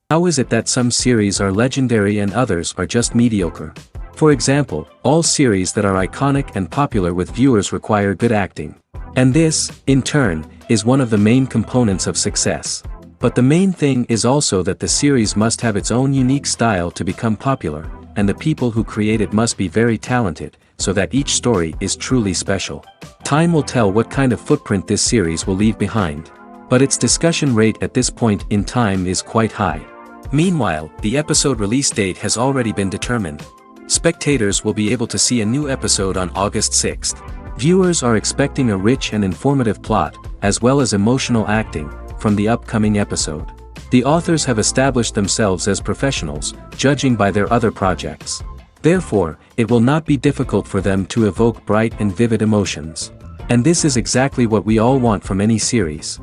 How is it that some series are legendary and others are just mediocre? For example, all series that are iconic and popular with viewers require good acting. And this, in turn, is one of the main components of success. But the main thing is also that the series must have its own unique style to become popular, and the people who create it must be very talented, so that each story is truly special. Time will tell what kind of footprint this series will leave behind. But its discussion rate at this point in time is quite high. Meanwhile, the episode release date has already been determined. Spectators will be able to see a new episode on August 6th. Viewers are expecting a rich and informative plot, as well as emotional acting, from the upcoming episode. The authors have established themselves as professionals, judging by their other projects. Therefore, it will not be difficult for them to evoke bright and vivid emotions. And this is exactly what we all want from any series.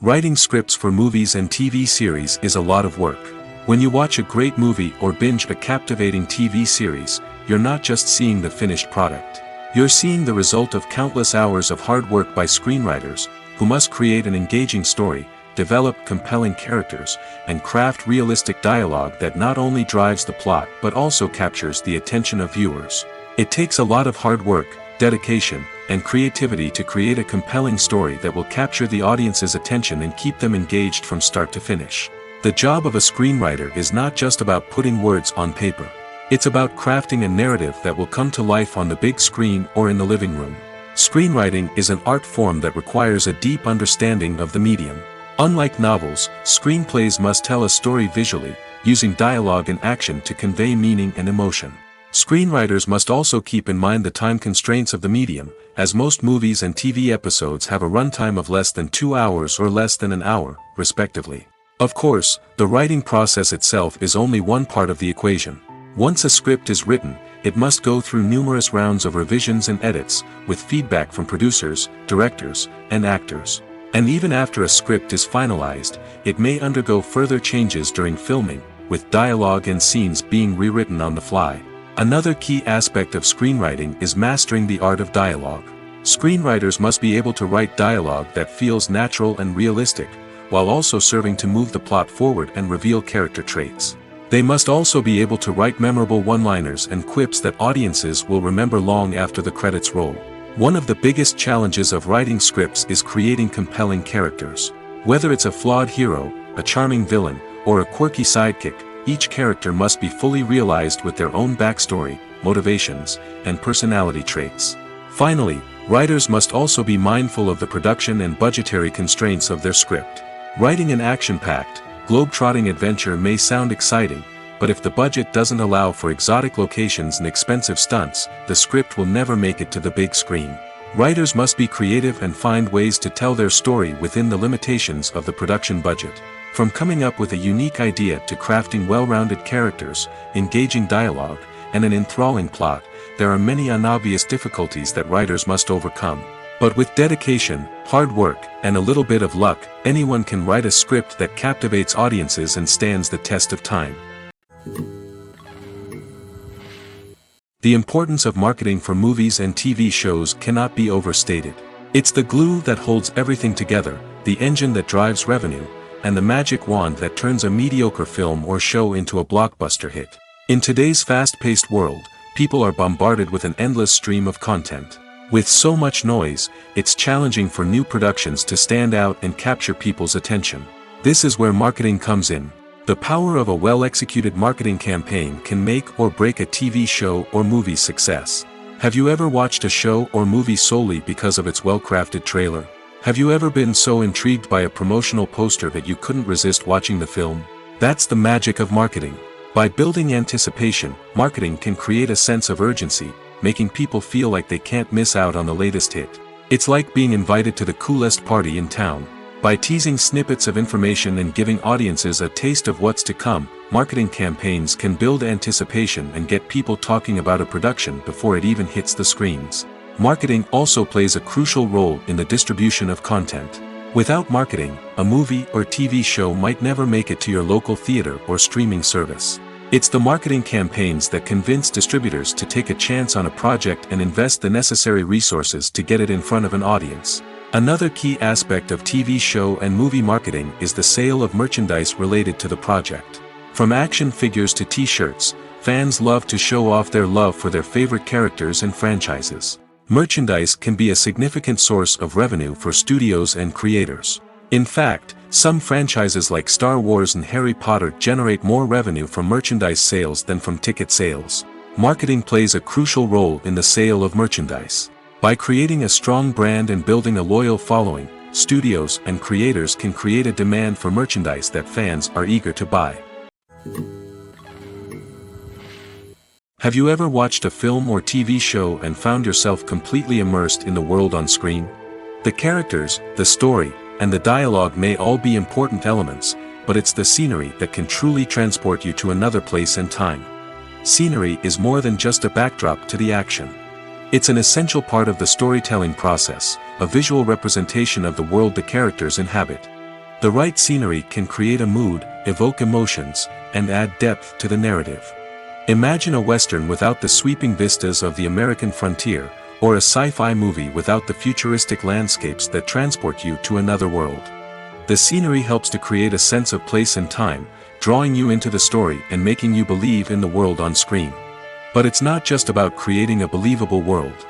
Writing scripts for movies and TV series is a lot of work. When you watch a great movie or binge a captivating TV series, you're not just seeing the finished product. You're seeing the result of countless hours of hard work by screenwriters, who must create an engaging story, develop compelling characters, and craft realistic dialogue that not only drives the plot but also captures the attention of viewers. It takes a lot of hard work, dedication, and creativity to create a compelling story that will capture the audience's attention and keep them engaged from start to finish. The job of a screenwriter is not just about putting words on paper. It's about crafting a narrative that will come to life on the big screen or in the living room. Screenwriting is an art form that requires a deep understanding of the medium. Unlike novels, screenplays must tell a story visually, using dialogue and action to convey meaning and emotion. Screenwriters must also keep in mind the time constraints of the medium, as most movies and TV episodes have a runtime of less than 2 hours or less than an hour, respectively. Of course, the writing process itself is only one part of the equation. Once a script is written, it must go through numerous rounds of revisions and edits, with feedback from producers, directors, and actors. And even after a script is finalized, it may undergo further changes during filming, with dialogue and scenes being rewritten on the fly. Another key aspect of screenwriting is mastering the art of dialogue. Screenwriters must be able to write dialogue that feels natural and realistic, while also serving to move the plot forward and reveal character traits. They must also be able to write memorable one-liners and quips that audiences will remember long after the credits roll. One of the biggest challenges of writing scripts is creating compelling characters. Whether it's a flawed hero, a charming villain, or a quirky sidekick, each character must be fully realized with their own backstory, motivations, and personality traits. Finally, writers must also be mindful of the production and budgetary constraints of their script. Writing an action-packed, globe-trotting adventure may sound exciting, but if the budget doesn't allow for exotic locations and expensive stunts, the script will never make it to the big screen. Writers must be creative and find ways to tell their story within the limitations of the production budget. From coming up with a unique idea to crafting well-rounded characters, engaging dialogue, and an enthralling plot, there are many unobvious difficulties that writers must overcome. But with dedication, hard work, and a little bit of luck, anyone can write a script that captivates audiences and stands the test of time. The importance of marketing for movies and TV shows cannot be overstated. It's the glue that holds everything together, the engine that drives revenue, and the magic wand that turns a mediocre film or show into a blockbuster hit. In today's fast-paced world, people are bombarded with an endless stream of content. With so much noise, it's challenging for new productions to stand out and capture people's attention. This is where marketing comes in. The power of a well-executed marketing campaign can make or break a TV show or movie's success. Have you ever watched a show or movie solely because of its well-crafted trailer? Have you ever been so intrigued by a promotional poster that you couldn't resist watching the film? That's the magic of marketing. By building anticipation, marketing can create a sense of urgency, making people feel like they can't miss out on the latest hit. It's like being invited to the coolest party in town. By teasing snippets of information and giving audiences a taste of what's to come, marketing campaigns can build anticipation and get people talking about a production before it even hits the screens. Marketing also plays a crucial role in the distribution of content. Without marketing, a movie or TV show might never make it to your local theater or streaming service. It's the marketing campaigns that convince distributors to take a chance on a project and invest the necessary resources to get it in front of an audience. Another key aspect of TV show and movie marketing is the sale of merchandise related to the project. From action figures to t-shirts, fans love to show off their love for their favorite characters and franchises. Merchandise can be a significant source of revenue for studios and creators. In fact, some franchises like Star Wars and Harry Potter generate more revenue from merchandise sales than from ticket sales. Marketing plays a crucial role in the sale of merchandise. By creating a strong brand and building a loyal following, studios and creators can create a demand for merchandise that fans are eager to buy. Have you ever watched a film or TV show and found yourself completely immersed in the world on screen? The characters, the story, and the dialogue may all be important elements, but it's the scenery that can truly transport you to another place and time. Scenery is more than just a backdrop to the action. It's an essential part of the storytelling process, a visual representation of the world the characters inhabit. The right scenery can create a mood, evoke emotions, and add depth to the narrative. Imagine a Western without the sweeping vistas of the American frontier, or a sci-fi movie without the futuristic landscapes that transport you to another world. The scenery helps to create a sense of place and time, drawing you into the story and making you believe in the world on screen. But it's not just about creating a believable world.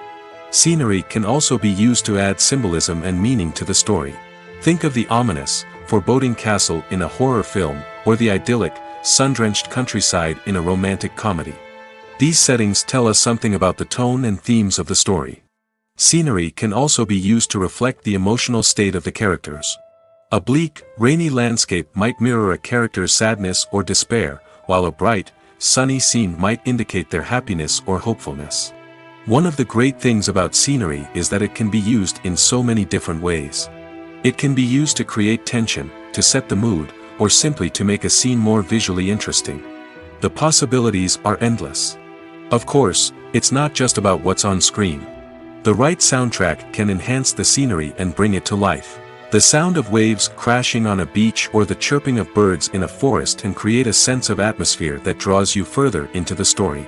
Scenery can also be used to add symbolism and meaning to the story. Think of the ominous, foreboding castle in a horror film, or the idyllic, sun-drenched countryside in a romantic comedy. These settings tell us something about the tone and themes of the story. Scenery can also be used to reflect the emotional state of the characters. A bleak, rainy landscape might mirror a character's sadness or despair, while a bright, sunny scene might indicate their happiness or hopefulness. One of the great things about scenery is that it can be used in so many different ways. It can be used to create tension, to set the mood, or simply to make a scene more visually interesting. The possibilities are endless. Of course, it's not just about what's on screen. The right soundtrack can enhance the scenery and bring it to life. The sound of waves crashing on a beach or the chirping of birds in a forest can create a sense of atmosphere that draws you further into the story.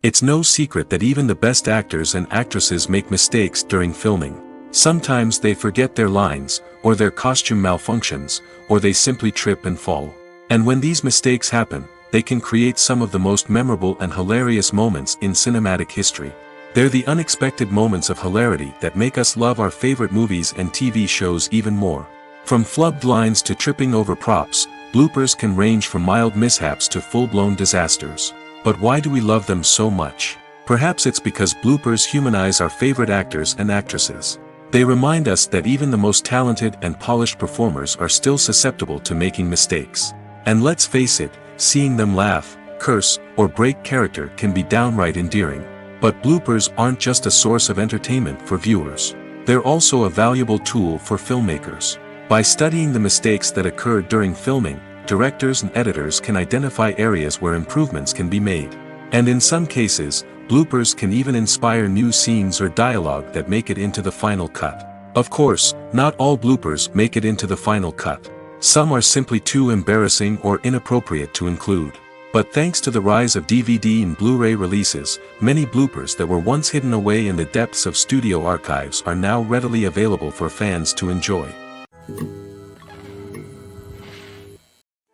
It's no secret that even the best actors and actresses make mistakes during filming. Sometimes they forget their lines, or their costume malfunctions, or they simply trip and fall. And when these mistakes happen, they can create some of the most memorable and hilarious moments in cinematic history. They're the unexpected moments of hilarity that make us love our favorite movies and TV shows even more. From flubbed lines to tripping over props, bloopers can range from mild mishaps to full-blown disasters. But why do we love them so much? Perhaps it's because bloopers humanize our favorite actors and actresses. They remind us that even the most talented and polished performers are still susceptible to making mistakes. And let's face it, seeing them laugh, curse, or break character can be downright endearing. But bloopers aren't just a source of entertainment for viewers. They're also a valuable tool for filmmakers. By studying the mistakes that occurred during filming, directors and editors can identify areas where improvements can be made. And in some cases, bloopers can even inspire new scenes or dialogue that make it into the final cut. Of course, not all bloopers make it into the final cut. Some are simply too embarrassing or inappropriate to include. But thanks to the rise of DVD and Blu-ray releases, many bloopers that were once hidden away in the depths of studio archives are now readily available for fans to enjoy.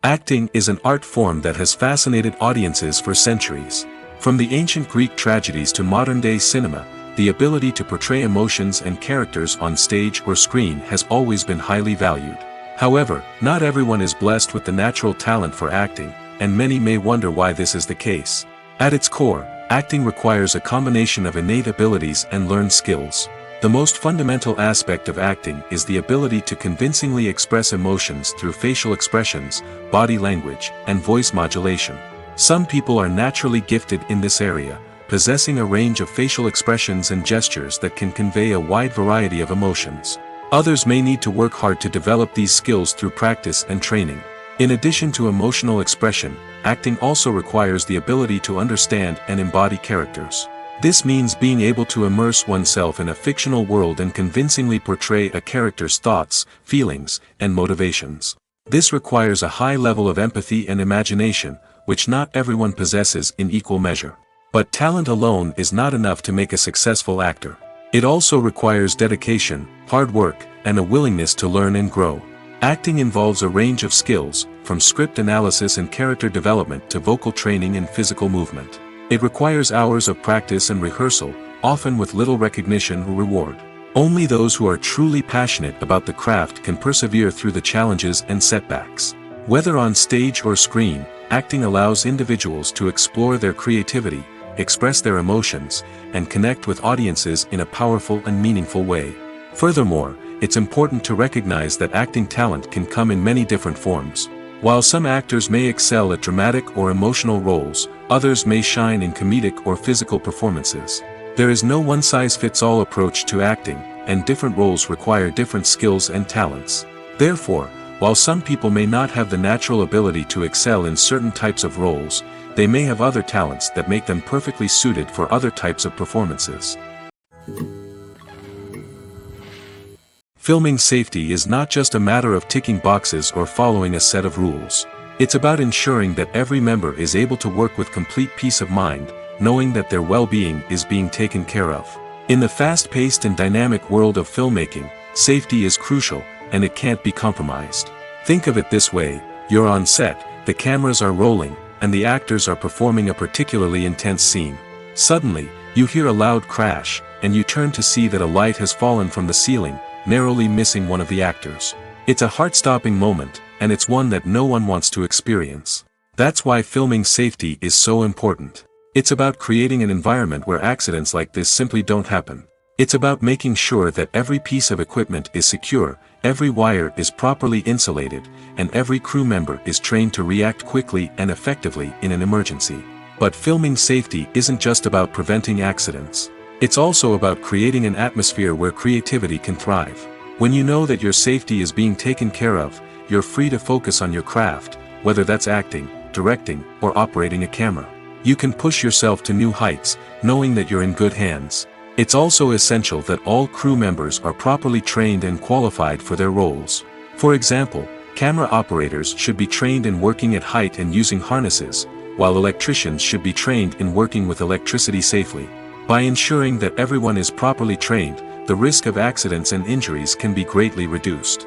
Acting is an art form that has fascinated audiences for centuries. From the ancient Greek tragedies to modern-day cinema, the ability to portray emotions and characters on stage or screen has always been highly valued. However, not everyone is blessed with the natural talent for acting, and many may wonder why this is the case. At its core, acting requires a combination of innate abilities and learned skills. The most fundamental aspect of acting is the ability to convincingly express emotions through facial expressions, body language, and voice modulation. Some people are naturally gifted in this area, possessing a range of facial expressions and gestures that can convey a wide variety of emotions. Others may need to work hard to develop these skills through practice and training. In addition to emotional expression, acting also requires the ability to understand and embody characters. This means being able to immerse oneself in a fictional world and convincingly portray a character's thoughts, feelings, and motivations. This requires a high level of empathy and imagination, which not everyone possesses in equal measure. But talent alone is not enough to make a successful actor. It also requires dedication, hard work, and a willingness to learn and grow. Acting involves a range of skills, from script analysis and character development to vocal training and physical movement. It requires hours of practice and rehearsal, often with little recognition or reward. Only those who are truly passionate about the craft can persevere through the challenges and setbacks. Whether on stage or screen, acting allows individuals to explore their creativity, express their emotions, and connect with audiences in a powerful and meaningful way. Furthermore, it's important to recognize that acting talent can come in many different forms. While some actors may excel at dramatic or emotional roles, others may shine in comedic or physical performances. There is no one-size-fits-all approach to acting, and different roles require different skills and talents. Therefore, while some people may not have the natural ability to excel in certain types of roles, they may have other talents that make them perfectly suited for other types of performances. Filming safety is not just a matter of ticking boxes or following a set of rules. It's about ensuring that every member is able to work with complete peace of mind, knowing that their well-being is being taken care of. In the fast-paced and dynamic world of filmmaking, safety is crucial, and it can't be compromised. Think of it this way: you're on set, the cameras are rolling, and the actors are performing a particularly intense scene. Suddenly, you hear a loud crash, and you turn to see that a light has fallen from the ceiling, narrowly missing one of the actors. It's a heart-stopping moment, and it's one that no one wants to experience. That's why filming safety is so important. It's about creating an environment where accidents like this simply don't happen. It's about making sure that every piece of equipment is secure, every wire is properly insulated, and every crew member is trained to react quickly and effectively in an emergency. But filming safety isn't just about preventing accidents. It's also about creating an atmosphere where creativity can thrive. When you know that your safety is being taken care of, you're free to focus on your craft, whether that's acting, directing, or operating a camera. You can push yourself to new heights, knowing that you're in good hands. It's also essential that all crew members are properly trained and qualified for their roles. For example, camera operators should be trained in working at height and using harnesses, while electricians should be trained in working with electricity safely. By ensuring that everyone is properly trained, the risk of accidents and injuries can be greatly reduced.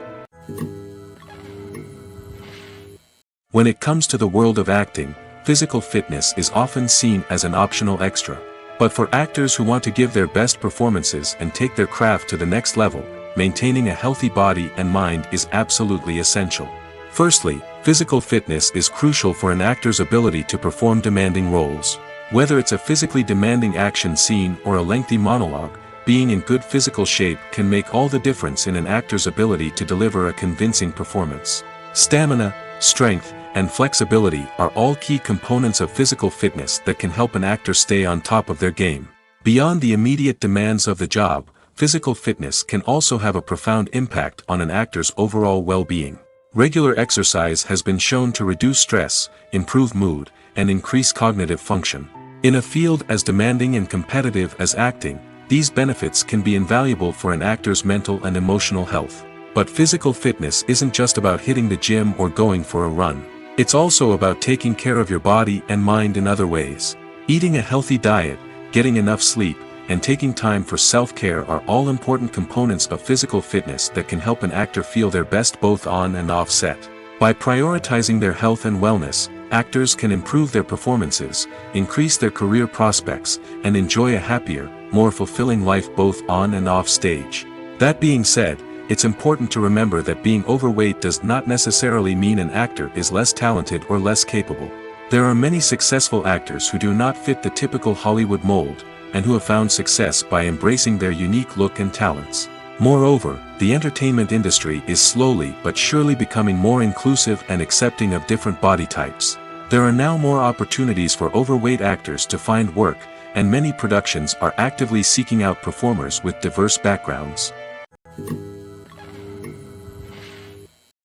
When it comes to the world of acting, physical fitness is often seen as an optional extra. But for actors who want to give their best performances and take their craft to the next level, maintaining a healthy body and mind is absolutely essential. Firstly, physical fitness is crucial for an actor's ability to perform demanding roles. Whether it's a physically demanding action scene or a lengthy monologue, being in good physical shape can make all the difference in an actor's ability to deliver a convincing performance. Stamina, strength, and flexibility are all key components of physical fitness that can help an actor stay on top of their game. Beyond the immediate demands of the job, physical fitness can also have a profound impact on an actor's overall well-being. Regular exercise has been shown to reduce stress, improve mood, and increase cognitive function. In a field as demanding and competitive as acting, these benefits can be invaluable for an actor's mental and emotional health. But physical fitness isn't just about hitting the gym or going for a run. It's also about taking care of your body and mind in other ways. Eating a healthy diet, getting enough sleep, and taking time for self-care are all important components of physical fitness that can help an actor feel their best both on and off set. By prioritizing their health and wellness, actors can improve their performances, increase their career prospects, and enjoy a happier, more fulfilling life both on and off stage. That being said, it's important to remember that being overweight does not necessarily mean an actor is less talented or less capable. There are many successful actors who do not fit the typical Hollywood mold, and who have found success by embracing their unique look and talents. Moreover, the entertainment industry is slowly but surely becoming more inclusive and accepting of different body types. There are now more opportunities for overweight actors to find work, and many productions are actively seeking out performers with diverse backgrounds.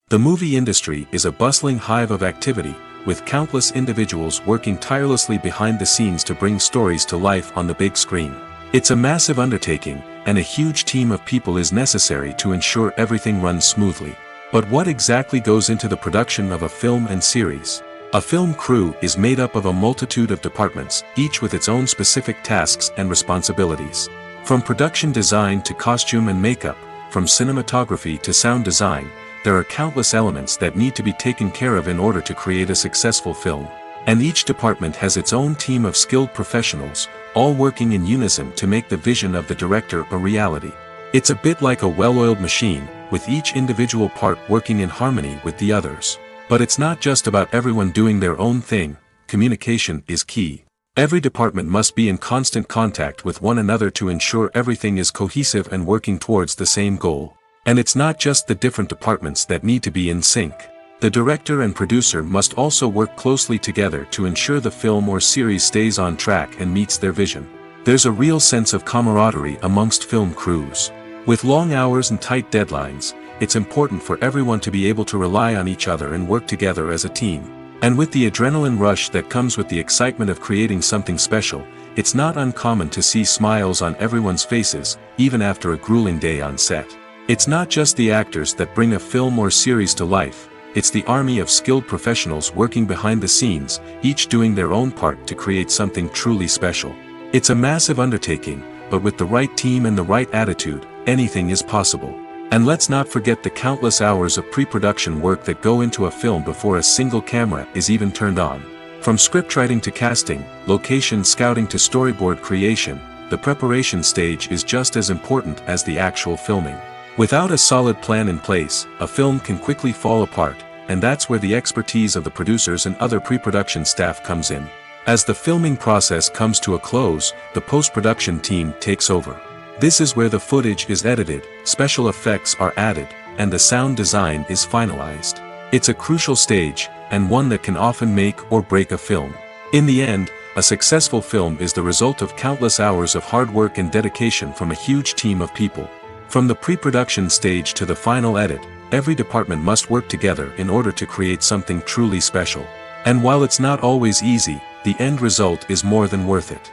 The movie industry is a bustling hive of activity, with countless individuals working tirelessly behind the scenes to bring stories to life on the big screen. It's a massive undertaking, and a huge team of people is necessary to ensure everything runs smoothly. But what exactly goes into the production of a film and series? A film crew is made up of a multitude of departments, each with its own specific tasks and responsibilities. From production design to costume and makeup, from cinematography to sound design, there are countless elements that need to be taken care of in order to create a successful film. And each department has its own team of skilled professionals, all working in unison to make the vision of the director a reality. It's a bit like a well-oiled machine, with each individual part working in harmony with the others. But it's not just about everyone doing their own thing, communication is key. Every department must be in constant contact with one another to ensure everything is cohesive and working towards the same goal. And it's not just the different departments that need to be in sync. The director and producer must also work closely together to ensure the film or series stays on track and meets their vision. There's a real sense of camaraderie amongst film crews. With long hours and tight deadlines, it's important for everyone to be able to rely on each other and work together as a team. And with the adrenaline rush that comes with the excitement of creating something special, it's not uncommon to see smiles on everyone's faces, even after a grueling day on set. It's not just the actors that bring a film or series to life, it's the army of skilled professionals working behind the scenes, each doing their own part to create something truly special. It's a massive undertaking, but with the right team and the right attitude, anything is possible. And let's not forget the countless hours of pre-production work that go into a film before a single camera is even turned on. From scriptwriting to casting, location scouting to storyboard creation, the preparation stage is just as important as the actual filming. Without a solid plan in place, a film can quickly fall apart, and that's where the expertise of the producers and other pre-production staff comes in. As the filming process comes to a close, the post-production team takes over. This is where the footage is edited, special effects are added, and the sound design is finalized. It's a crucial stage, and one that can often make or break a film. In the end, a successful film is the result of countless hours of hard work and dedication from a huge team of people. From the pre-production stage to the final edit, every department must work together in order to create something truly special. And while it's not always easy, the end result is more than worth it.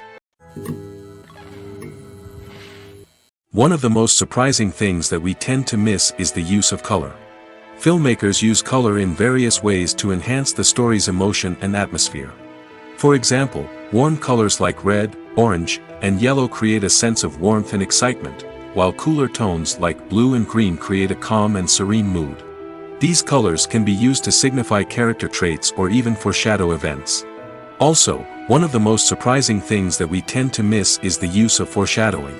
One of the most surprising things that we tend to miss is the use of color. Filmmakers use color in various ways to enhance the story's emotion and atmosphere. For example, warm colors like red, orange, and yellow create a sense of warmth and excitement, while cooler tones like blue and green create a calm and serene mood. These colors can be used to signify character traits or even foreshadow events. Also, one of the most surprising things that we tend to miss is the use of foreshadowing.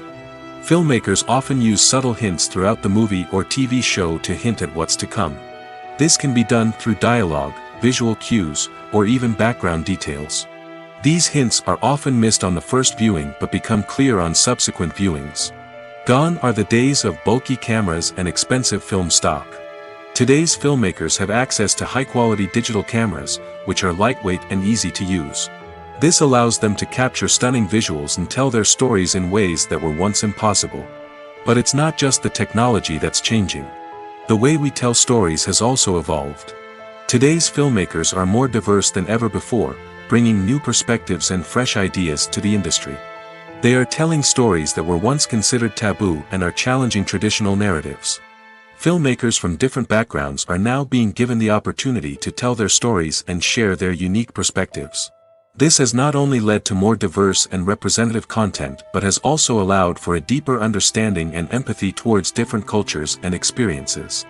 Filmmakers often use subtle hints throughout the movie or TV show to hint at what's to come. This can be done through dialogue, visual cues, or even background details. These hints are often missed on the first viewing but become clear on subsequent viewings. Gone are the days of bulky cameras and expensive film stock. Today's filmmakers have access to high-quality digital cameras, which are lightweight and easy to use. This allows them to capture stunning visuals and tell their stories in ways that were once impossible. But it's not just the technology that's changing. The way we tell stories has also evolved. Today's filmmakers are more diverse than ever before, bringing new perspectives and fresh ideas to the industry. They are telling stories that were once considered taboo and are challenging traditional narratives. Filmmakers from different backgrounds are now being given the opportunity to tell their stories and share their unique perspectives. This has not only led to more diverse and representative content but has also allowed for a deeper understanding and empathy towards different cultures and experiences.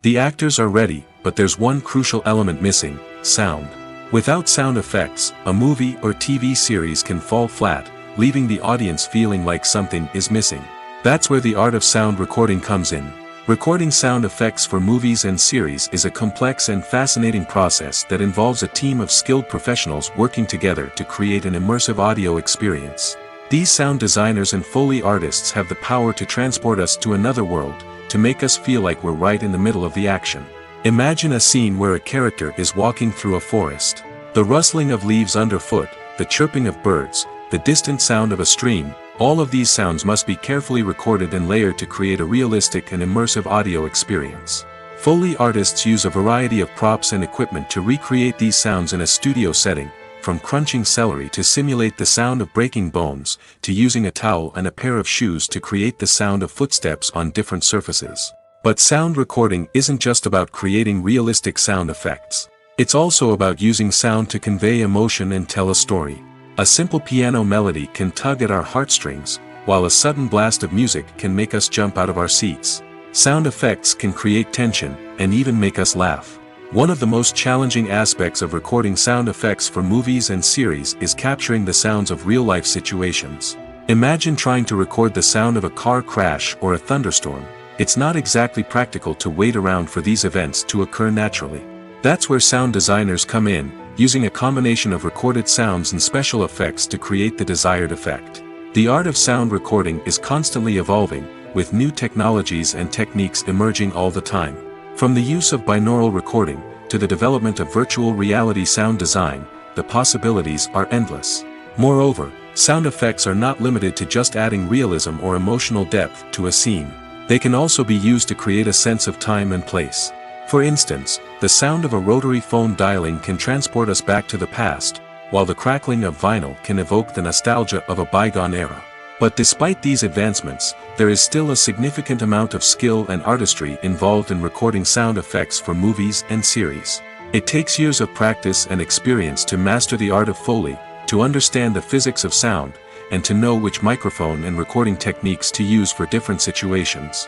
The actors are ready, but there's one crucial element missing: sound. Without sound effects, a movie or TV series can fall flat, leaving the audience feeling like something is missing. That's where the art of sound recording comes in. Recording sound effects for movies and series is a complex and fascinating process that involves a team of skilled professionals working together to create an immersive audio experience. These sound designers and Foley artists have the power to transport us to another world, to make us feel like we're right in the middle of the action. Imagine a scene where a character is walking through a forest. The rustling of leaves underfoot, the chirping of birds, the distant sound of a stream, all of these sounds must be carefully recorded and layered to create a realistic and immersive audio experience. Foley artists use a variety of props and equipment to recreate these sounds in a studio setting, from crunching celery to simulate the sound of breaking bones, to using a towel and a pair of shoes to create the sound of footsteps on different surfaces. But sound recording isn't just about creating realistic sound effects. It's also about using sound to convey emotion and tell a story. A simple piano melody can tug at our heartstrings, while a sudden blast of music can make us jump out of our seats. Sound effects can create tension, and even make us laugh. One of the most challenging aspects of recording sound effects for movies and series is capturing the sounds of real-life situations. Imagine trying to record the sound of a car crash or a thunderstorm. It's not exactly practical to wait around for these events to occur naturally. That's where sound designers come in, using a combination of recorded sounds and special effects to create the desired effect. The art of sound recording is constantly evolving, with new technologies and techniques emerging all the time. From the use of binaural recording, to the development of virtual reality sound design, the possibilities are endless. Moreover, sound effects are not limited to just adding realism or emotional depth to a scene. They can also be used to create a sense of time and place. For instance, the sound of a rotary phone dialing can transport us back to the past, while the crackling of vinyl can evoke the nostalgia of a bygone era. But despite these advancements, there is still a significant amount of skill and artistry involved in recording sound effects for movies and series. It takes years of practice and experience to master the art of Foley, to understand the physics of sound, and to know which microphone and recording techniques to use for different situations.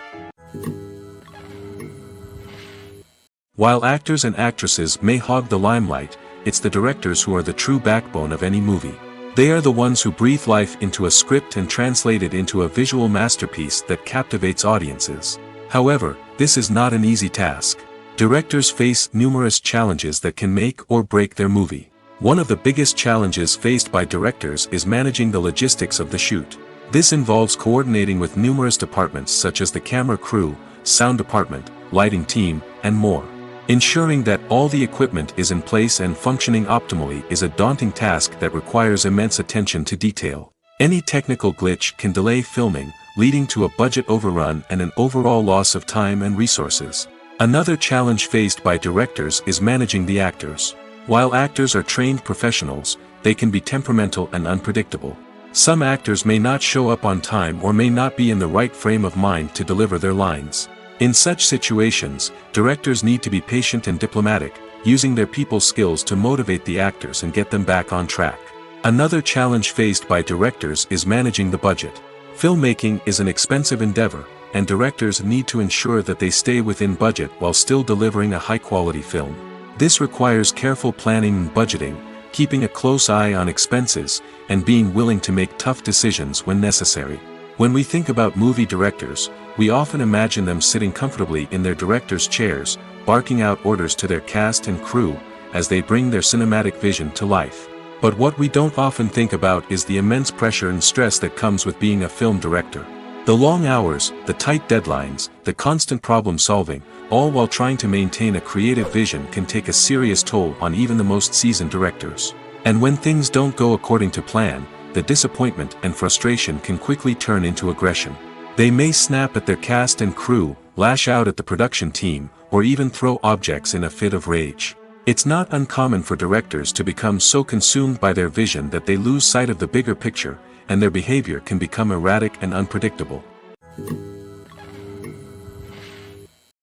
While actors and actresses may hog the limelight, it's the directors who are the true backbone of any movie. They are the ones who breathe life into a script and translate it into a visual masterpiece that captivates audiences. However, this is not an easy task. Directors face numerous challenges that can make or break their movie. One of the biggest challenges faced by directors is managing the logistics of the shoot. This involves coordinating with numerous departments such as the camera crew, sound department, lighting team, and more. Ensuring that all the equipment is in place and functioning optimally is a daunting task that requires immense attention to detail. Any technical glitch can delay filming, leading to a budget overrun and an overall loss of time and resources. Another challenge faced by directors is managing the actors. While actors are trained professionals, they can be temperamental and unpredictable. Some actors may not show up on time or may not be in the right frame of mind to deliver their lines. In such situations, directors need to be patient and diplomatic, using their people skills to motivate the actors and get them back on track. Another challenge faced by directors is managing the budget. Filmmaking is an expensive endeavor, and directors need to ensure that they stay within budget while still delivering a high-quality film. This requires careful planning and budgeting, keeping a close eye on expenses, and being willing to make tough decisions when necessary. When we think about movie directors, we often imagine them sitting comfortably in their director's chairs, barking out orders to their cast and crew, as they bring their cinematic vision to life. But what we don't often think about is the immense pressure and stress that comes with being a film director. The long hours, the tight deadlines, the constant problem solving, all while trying to maintain a creative vision can take a serious toll on even the most seasoned directors. And when things don't go according to plan, the disappointment and frustration can quickly turn into aggression. They may snap at their cast and crew, lash out at the production team, or even throw objects in a fit of rage. It's not uncommon for directors to become so consumed by their vision that they lose sight of the bigger picture, and their behavior can become erratic and unpredictable.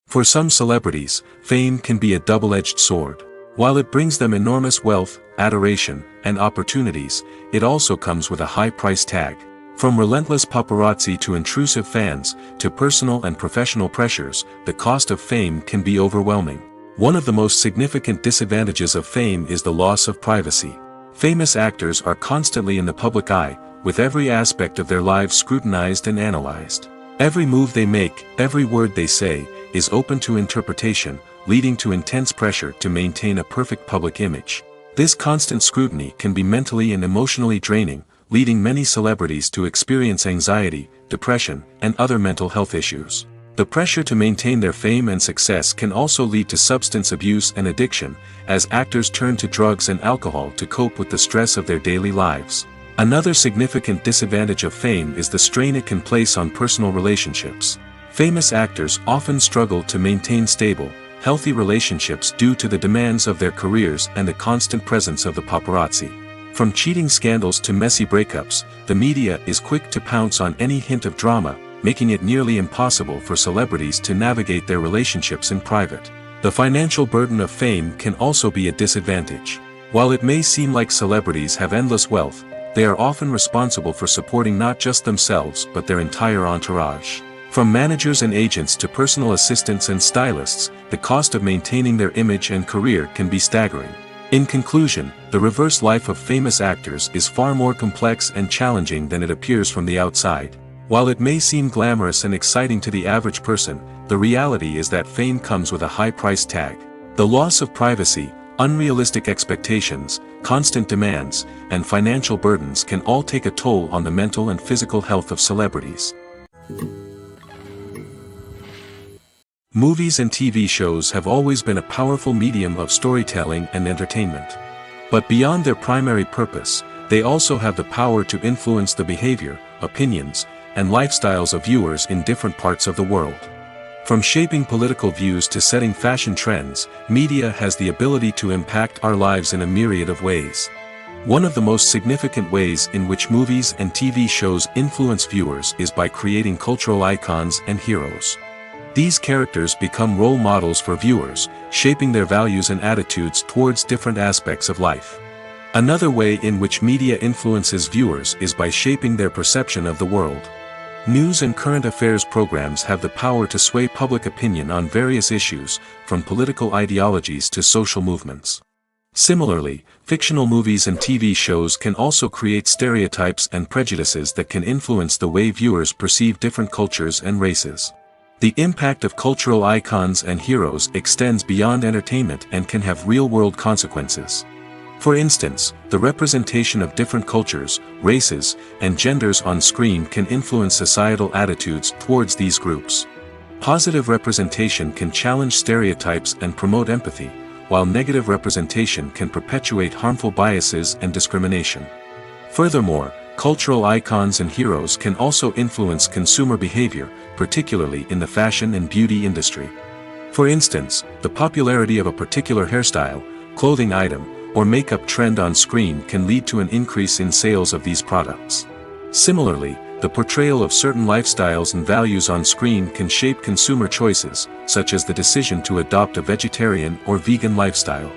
For some celebrities, fame can be a double-edged sword. While it brings them enormous wealth, adoration, and opportunities, it also comes with a high price tag. From relentless paparazzi to intrusive fans, to personal and professional pressures, the cost of fame can be overwhelming. One of the most significant disadvantages of fame is the loss of privacy. Famous actors are constantly in the public eye, with every aspect of their lives scrutinized and analyzed. Every move they make, every word they say, is open to interpretation, leading to intense pressure to maintain a perfect public image. This constant scrutiny can be mentally and emotionally draining, leading many celebrities to experience anxiety, depression, and other mental health issues. The pressure to maintain their fame and success can also lead to substance abuse and addiction, as actors turn to drugs and alcohol to cope with the stress of their daily lives. Another significant disadvantage of fame is the strain it can place on personal relationships. Famous actors often struggle to maintain stable, healthy relationships due to the demands of their careers and the constant presence of the paparazzi. From cheating scandals to messy breakups, the media is quick to pounce on any hint of drama, making it nearly impossible for celebrities to navigate their relationships in private. The financial burden of fame can also be a disadvantage. While it may seem like celebrities have endless wealth, they are often responsible for supporting not just themselves but their entire entourage. From managers and agents to personal assistants and stylists, the cost of maintaining their image and career can be staggering. In conclusion, the reverse life of famous actors is far more complex and challenging than it appears from the outside. While it may seem glamorous and exciting to the average person, the reality is that fame comes with a high price tag. The loss of privacy, unrealistic expectations, constant demands, and financial burdens can all take a toll on the mental and physical health of celebrities. Movies and TV shows have always been a powerful medium of storytelling and entertainment. But beyond their primary purpose, they also have the power to influence the behavior, opinions, and lifestyles of viewers in different parts of the world. From shaping political views to setting fashion trends, media has the ability to impact our lives in a myriad of ways. One of the most significant ways in which movies and TV shows influence viewers is by creating cultural icons and heroes. These characters become role models for viewers, shaping their values and attitudes towards different aspects of life. Another way in which media influences viewers is by shaping their perception of the world. News and current affairs programs have the power to sway public opinion on various issues, from political ideologies to social movements. Similarly, fictional movies and TV shows can also create stereotypes and prejudices that can influence the way viewers perceive different cultures and races. The impact of cultural icons and heroes extends beyond entertainment and can have real-world consequences. For instance, the representation of different cultures, races, and genders on screen can influence societal attitudes towards these groups. Positive representation can challenge stereotypes and promote empathy, while negative representation can perpetuate harmful biases and discrimination. Furthermore, cultural icons and heroes can also influence consumer behavior, particularly in the fashion and beauty industry. For instance, the popularity of a particular hairstyle, clothing item, or makeup trend on screen can lead to an increase in sales of these products. Similarly, the portrayal of certain lifestyles and values on screen can shape consumer choices, such as the decision to adopt a vegetarian or vegan lifestyle.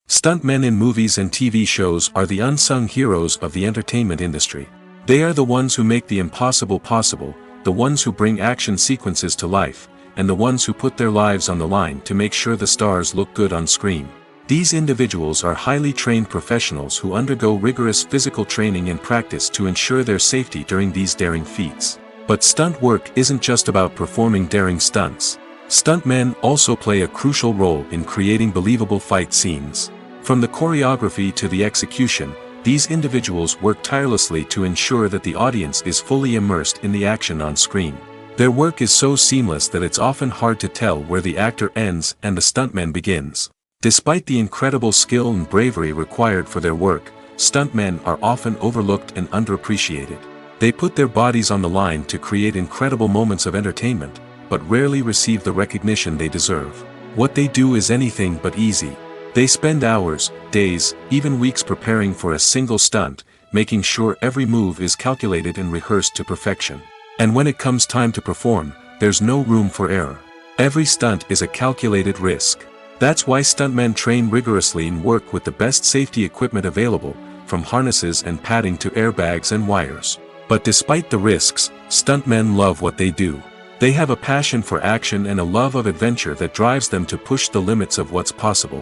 Stuntmen in movies and TV shows are the unsung heroes of the entertainment industry. They are the ones who make the impossible possible, the ones who bring action sequences to life, and the ones who put their lives on the line to make sure the stars look good on screen. These individuals are highly trained professionals who undergo rigorous physical training and practice to ensure their safety during these daring feats. But stunt work isn't just about performing daring stunts. Stuntmen also play a crucial role in creating believable fight scenes. From the choreography to the execution, these individuals work tirelessly to ensure that the audience is fully immersed in the action on screen. Their work is so seamless that it's often hard to tell where the actor ends and the stuntman begins. Despite the incredible skill and bravery required for their work, stuntmen are often overlooked and underappreciated. They put their bodies on the line to create incredible moments of entertainment, but rarely receive the recognition they deserve. What they do is anything but easy. They spend hours, days, even weeks preparing for a single stunt, making sure every move is calculated and rehearsed to perfection. And when it comes time to perform, there's no room for error. Every stunt is a calculated risk. That's why stuntmen train rigorously and work with the best safety equipment available, from harnesses and padding to airbags and wires. But despite the risks, stuntmen love what they do. They have a passion for action and a love of adventure that drives them to push the limits of what's possible.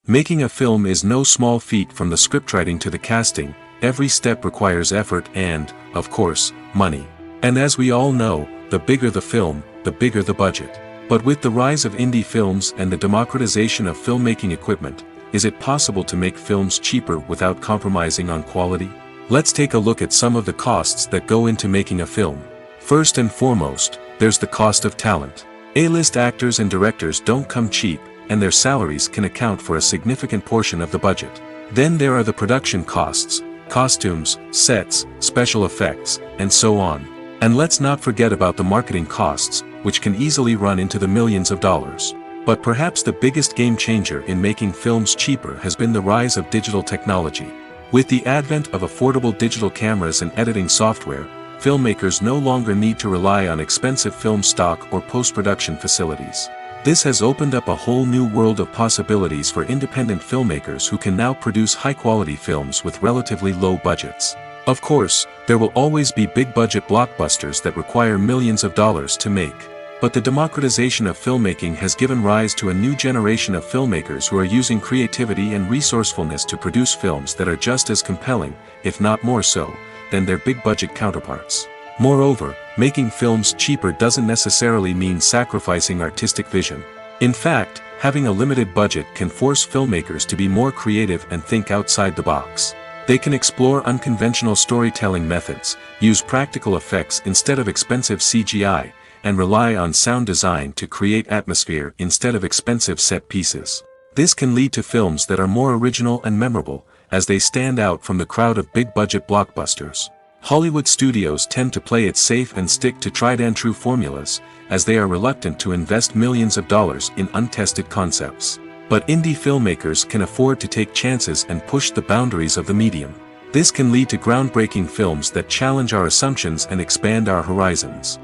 Making a film is no small feat. From the scriptwriting to the casting, every step requires effort and, of course, money. And as we all know, the bigger the film, the bigger the budget. But with the rise of indie films and the democratization of filmmaking equipment, is it possible to make films cheaper without compromising on quality? Let's take a look at some of the costs that go into making a film. First and foremost, there's the cost of talent. A-list actors and directors don't come cheap, and their salaries can account for a significant portion of the budget. Then there are the production costs, costumes, sets, special effects, and so on. And let's not forget about the marketing costs, which can easily run into the millions of dollars. But perhaps the biggest game changer in making films cheaper has been the rise of digital technology. With the advent of affordable digital cameras and editing software, filmmakers no longer need to rely on expensive film stock or post-production facilities. This has opened up a whole new world of possibilities for independent filmmakers who can now produce high-quality films with relatively low budgets. Of course, there will always be big-budget blockbusters that require millions of dollars to make. But the democratization of filmmaking has given rise to a new generation of filmmakers who are using creativity and resourcefulness to produce films that are just as compelling, if not more so, than their big-budget counterparts. Moreover, making films cheaper doesn't necessarily mean sacrificing artistic vision. In fact, having a limited budget can force filmmakers to be more creative and think outside the box. They can explore unconventional storytelling methods, use practical effects instead of expensive CGI, and rely on sound design to create atmosphere instead of expensive set pieces. This can lead to films that are more original and memorable, as they stand out from the crowd of big-budget blockbusters. Hollywood studios tend to play it safe and stick to tried-and-true formulas, as they are reluctant to invest millions of dollars in untested concepts. But indie filmmakers can afford to take chances and push the boundaries of the medium. This can lead to groundbreaking films that challenge our assumptions and expand our horizons.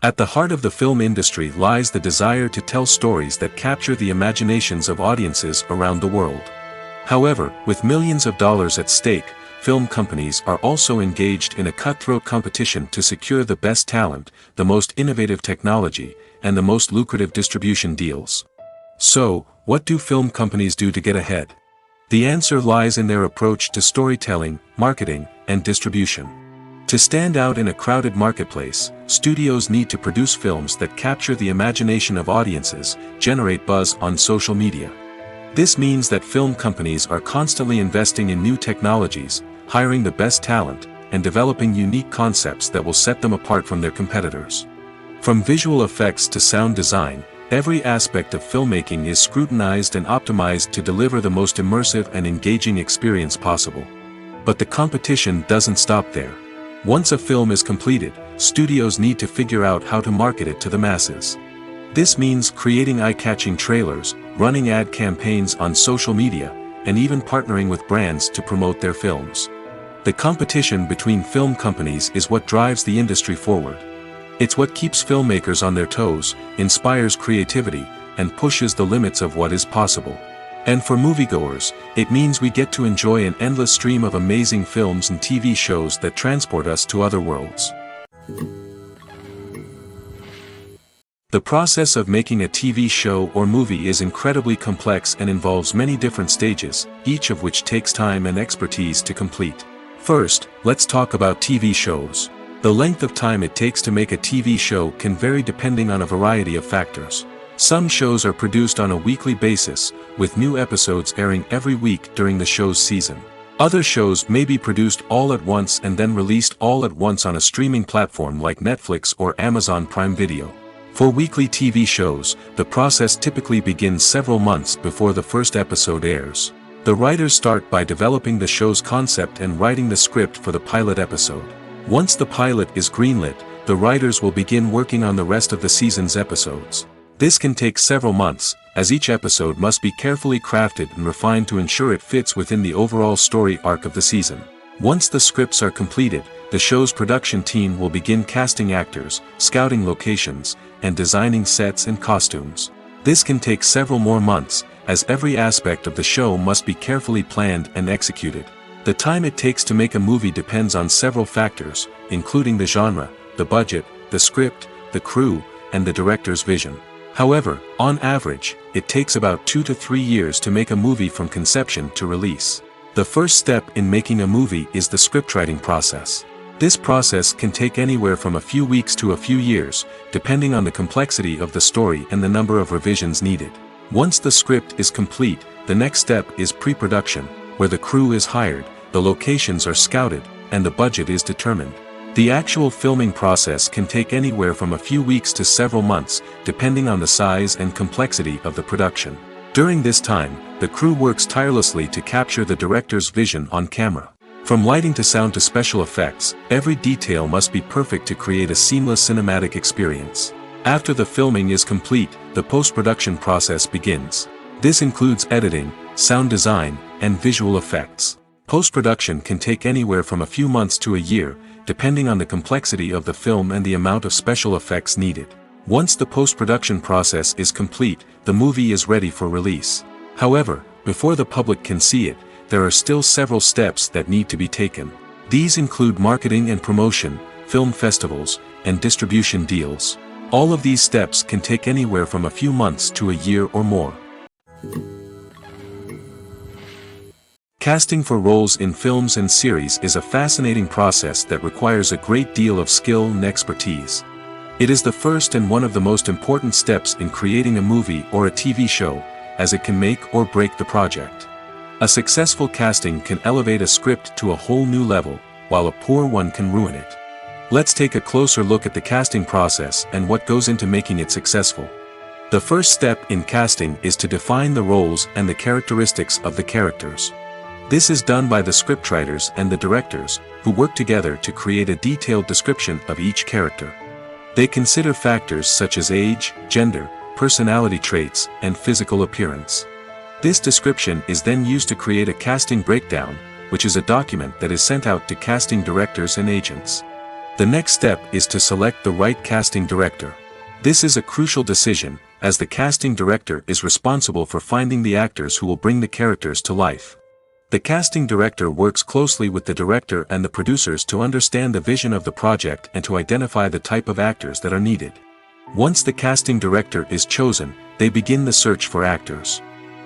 At the heart of the film industry lies the desire to tell stories that capture the imaginations of audiences around the world. However, with millions of dollars at stake, film companies are also engaged in a cutthroat competition to secure the best talent, the most innovative technology, and the most lucrative distribution deals. So, what do film companies do to get ahead? The answer lies in their approach to storytelling, marketing, and distribution. To stand out in a crowded marketplace, studios need to produce films that capture the imagination of audiences, generate buzz on social media. This means that film companies are constantly investing in new technologies, hiring the best talent, and developing unique concepts that will set them apart from their competitors. From visual effects to sound design, every aspect of filmmaking is scrutinized and optimized to deliver the most immersive and engaging experience possible. But the competition doesn't stop there. Once a film is completed, studios need to figure out how to market it to the masses. This means creating eye-catching trailers, running ad campaigns on social media, and even partnering with brands to promote their films. The competition between film companies is what drives the industry forward. It's what keeps filmmakers on their toes, inspires creativity, and pushes the limits of what is possible. And for moviegoers, it means we get to enjoy an endless stream of amazing films and TV shows that transport us to other worlds. The process of making a TV show or movie is incredibly complex and involves many different stages, each of which takes time and expertise to complete. First, let's talk about TV shows. The length of time it takes to make a TV show can vary depending on a variety of factors. Some shows are produced on a weekly basis, with new episodes airing every week during the show's season. Other shows may be produced all at once and then released all at once on a streaming platform like Netflix or Amazon Prime Video. For weekly TV shows, the process typically begins several months before the first episode airs. The writers start by developing the show's concept and writing the script for the pilot episode. Once the pilot is greenlit, the writers will begin working on the rest of the season's episodes. This can take several months, as each episode must be carefully crafted and refined to ensure it fits within the overall story arc of the season. Once the scripts are completed, the show's production team will begin casting actors, scouting locations, and designing sets and costumes. This can take several more months, as every aspect of the show must be carefully planned and executed. The time it takes to make a movie depends on several factors, including the genre, the budget, the script, the crew, and the director's vision. However, on average, it takes about 2 to 3 years to make a movie from conception to release. The first step in making a movie is the scriptwriting process. This process can take anywhere from a few weeks to a few years, depending on the complexity of the story and the number of revisions needed. Once the script is complete, the next step is pre-production, where the crew is hired, the locations are scouted, and the budget is determined. The actual filming process can take anywhere from a few weeks to several months, depending on the size and complexity of the production. During this time, the crew works tirelessly to capture the director's vision on camera. From lighting to sound to special effects, every detail must be perfect to create a seamless cinematic experience. After the filming is complete, the post-production process begins. This includes editing, sound design, and visual effects. Post-production can take anywhere from a few months to a year, depending on the complexity of the film and the amount of special effects needed. Once the post-production process is complete, the movie is ready for release. However, before the public can see it, there are still several steps that need to be taken. These include marketing and promotion, film festivals, and distribution deals. All of these steps can take anywhere from a few months to a year or more. Casting for roles in films and series is a fascinating process that requires a great deal of skill and expertise. It is the first and one of the most important steps in creating a movie or a TV show, as it can make or break the project. A successful casting can elevate a script to a whole new level, while a poor one can ruin it. Let's take a closer look at the casting process and what goes into making it successful. The first step in casting is to define the roles and the characteristics of the characters. This is done by the scriptwriters and the directors, who work together to create a detailed description of each character. They consider factors such as age, gender, personality traits, and physical appearance. This description is then used to create a casting breakdown, which is a document that is sent out to casting directors and agents. The next step is to select the right casting director. This is a crucial decision, as the casting director is responsible for finding the actors who will bring the characters to life. The casting director works closely with the director and the producers to understand the vision of the project and to identify the type of actors that are needed. Once the casting director is chosen, they begin the search for actors.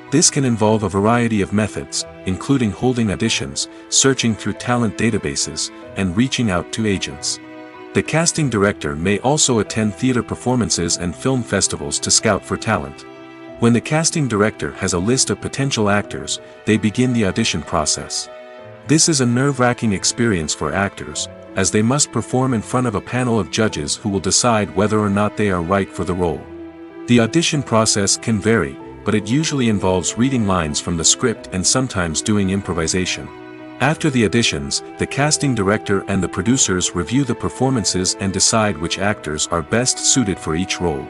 This can involve a variety of methods, including holding auditions, searching through talent databases, and reaching out to agents. The casting director may also attend theater performances and film festivals to scout for talent. When the casting director has a list of potential actors, they begin the audition process. This is a nerve-wracking experience for actors, as they must perform in front of a panel of judges who will decide whether or not they are right for the role. The audition process can vary, but it usually involves reading lines from the script and sometimes doing improvisation. After the auditions, the casting director and the producers review the performances and decide which actors are best suited for each role.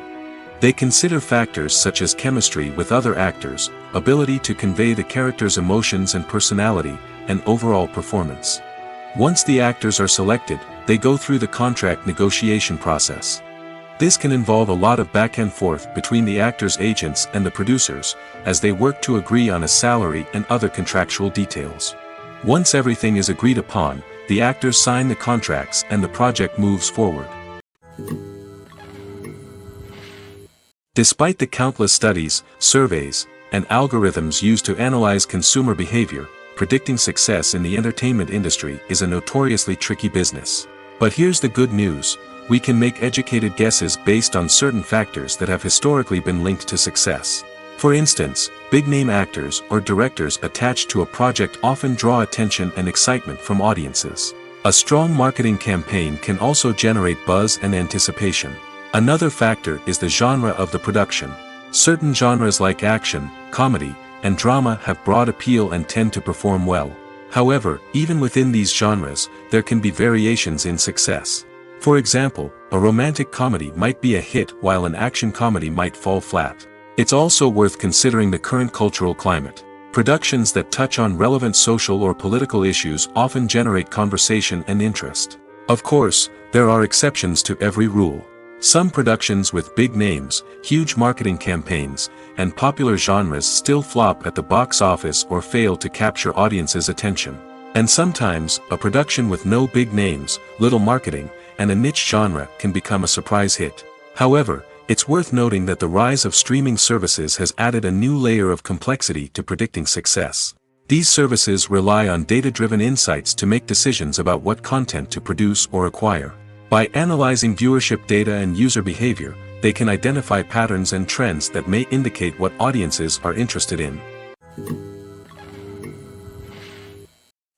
They consider factors such as chemistry with other actors, ability to convey the character's emotions and personality, and overall performance. Once the actors are selected, they go through the contract negotiation process. This can involve a lot of back and forth between the actors' agents and the producers, as they work to agree on a salary and other contractual details. Once everything is agreed upon, the actors sign the contracts and the project moves forward. Despite the countless studies, surveys, and algorithms used to analyze consumer behavior, predicting success in the entertainment industry is a notoriously tricky business. But here's the good news: we can make educated guesses based on certain factors that have historically been linked to success. For instance, big-name actors or directors attached to a project often draw attention and excitement from audiences. A strong marketing campaign can also generate buzz and anticipation. Another factor is the genre of the production. Certain genres like action, comedy, and drama have broad appeal and tend to perform well. However, even within these genres, there can be variations in success. For example, a romantic comedy might be a hit while an action comedy might fall flat. It's also worth considering the current cultural climate. Productions that touch on relevant social or political issues often generate conversation and interest. Of course, there are exceptions to every rule. Some productions with big names, huge marketing campaigns, and popular genres still flop at the box office or fail to capture audiences' attention. And sometimes, a production with no big names, little marketing, and a niche genre can become a surprise hit. However, it's worth noting that the rise of streaming services has added a new layer of complexity to predicting success. These services rely on data-driven insights to make decisions about what content to produce or acquire. By analyzing viewership data and user behavior, they can identify patterns and trends that may indicate what audiences are interested in.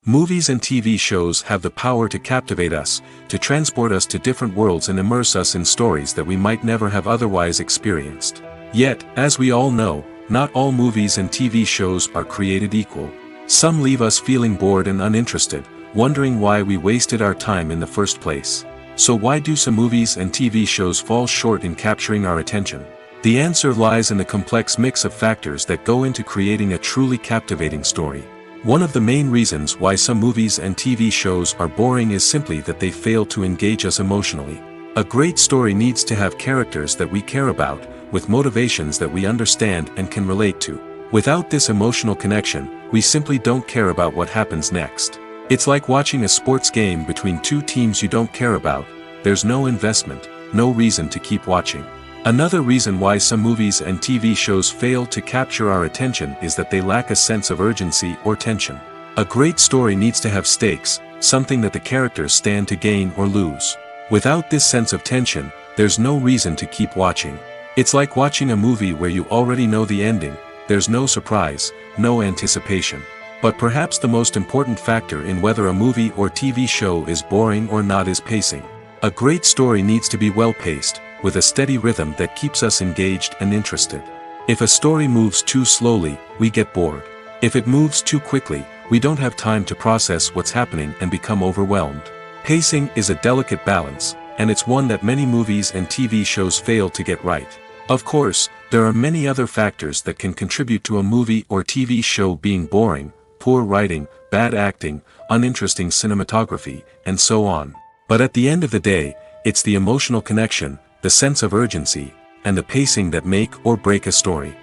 Movies and TV shows have the power to captivate us, to transport us to different worlds and immerse us in stories that we might never have otherwise experienced. Yet, as we all know, not all movies and TV shows are created equal. Some leave us feeling bored and uninterested, wondering why we wasted our time in the first place. So why do some movies and TV shows fall short in capturing our attention? The answer lies in the complex mix of factors that go into creating a truly captivating story. One of the main reasons why some movies and TV shows are boring is simply that they fail to engage us emotionally. A great story needs to have characters that we care about, with motivations that we understand and can relate to. Without this emotional connection, we simply don't care about what happens next. It's like watching a sports game between two teams you don't care about. There's no investment, no reason to keep watching. Another reason why some movies and TV shows fail to capture our attention is that they lack a sense of urgency or tension. A great story needs to have stakes, something that the characters stand to gain or lose. Without this sense of tension, there's no reason to keep watching. It's like watching a movie where you already know the ending, there's no surprise, no anticipation. But perhaps the most important factor in whether a movie or TV show is boring or not is pacing. A great story needs to be well-paced, with a steady rhythm that keeps us engaged and interested. If a story moves too slowly, we get bored. If it moves too quickly, we don't have time to process what's happening and become overwhelmed. Pacing is a delicate balance, and it's one that many movies and TV shows fail to get right. Of course, there are many other factors that can contribute to a movie or TV show being boring: poor writing, bad acting, uninteresting cinematography, and so on. But at the end of the day, it's the emotional connection, the sense of urgency, and the pacing that make or break a story.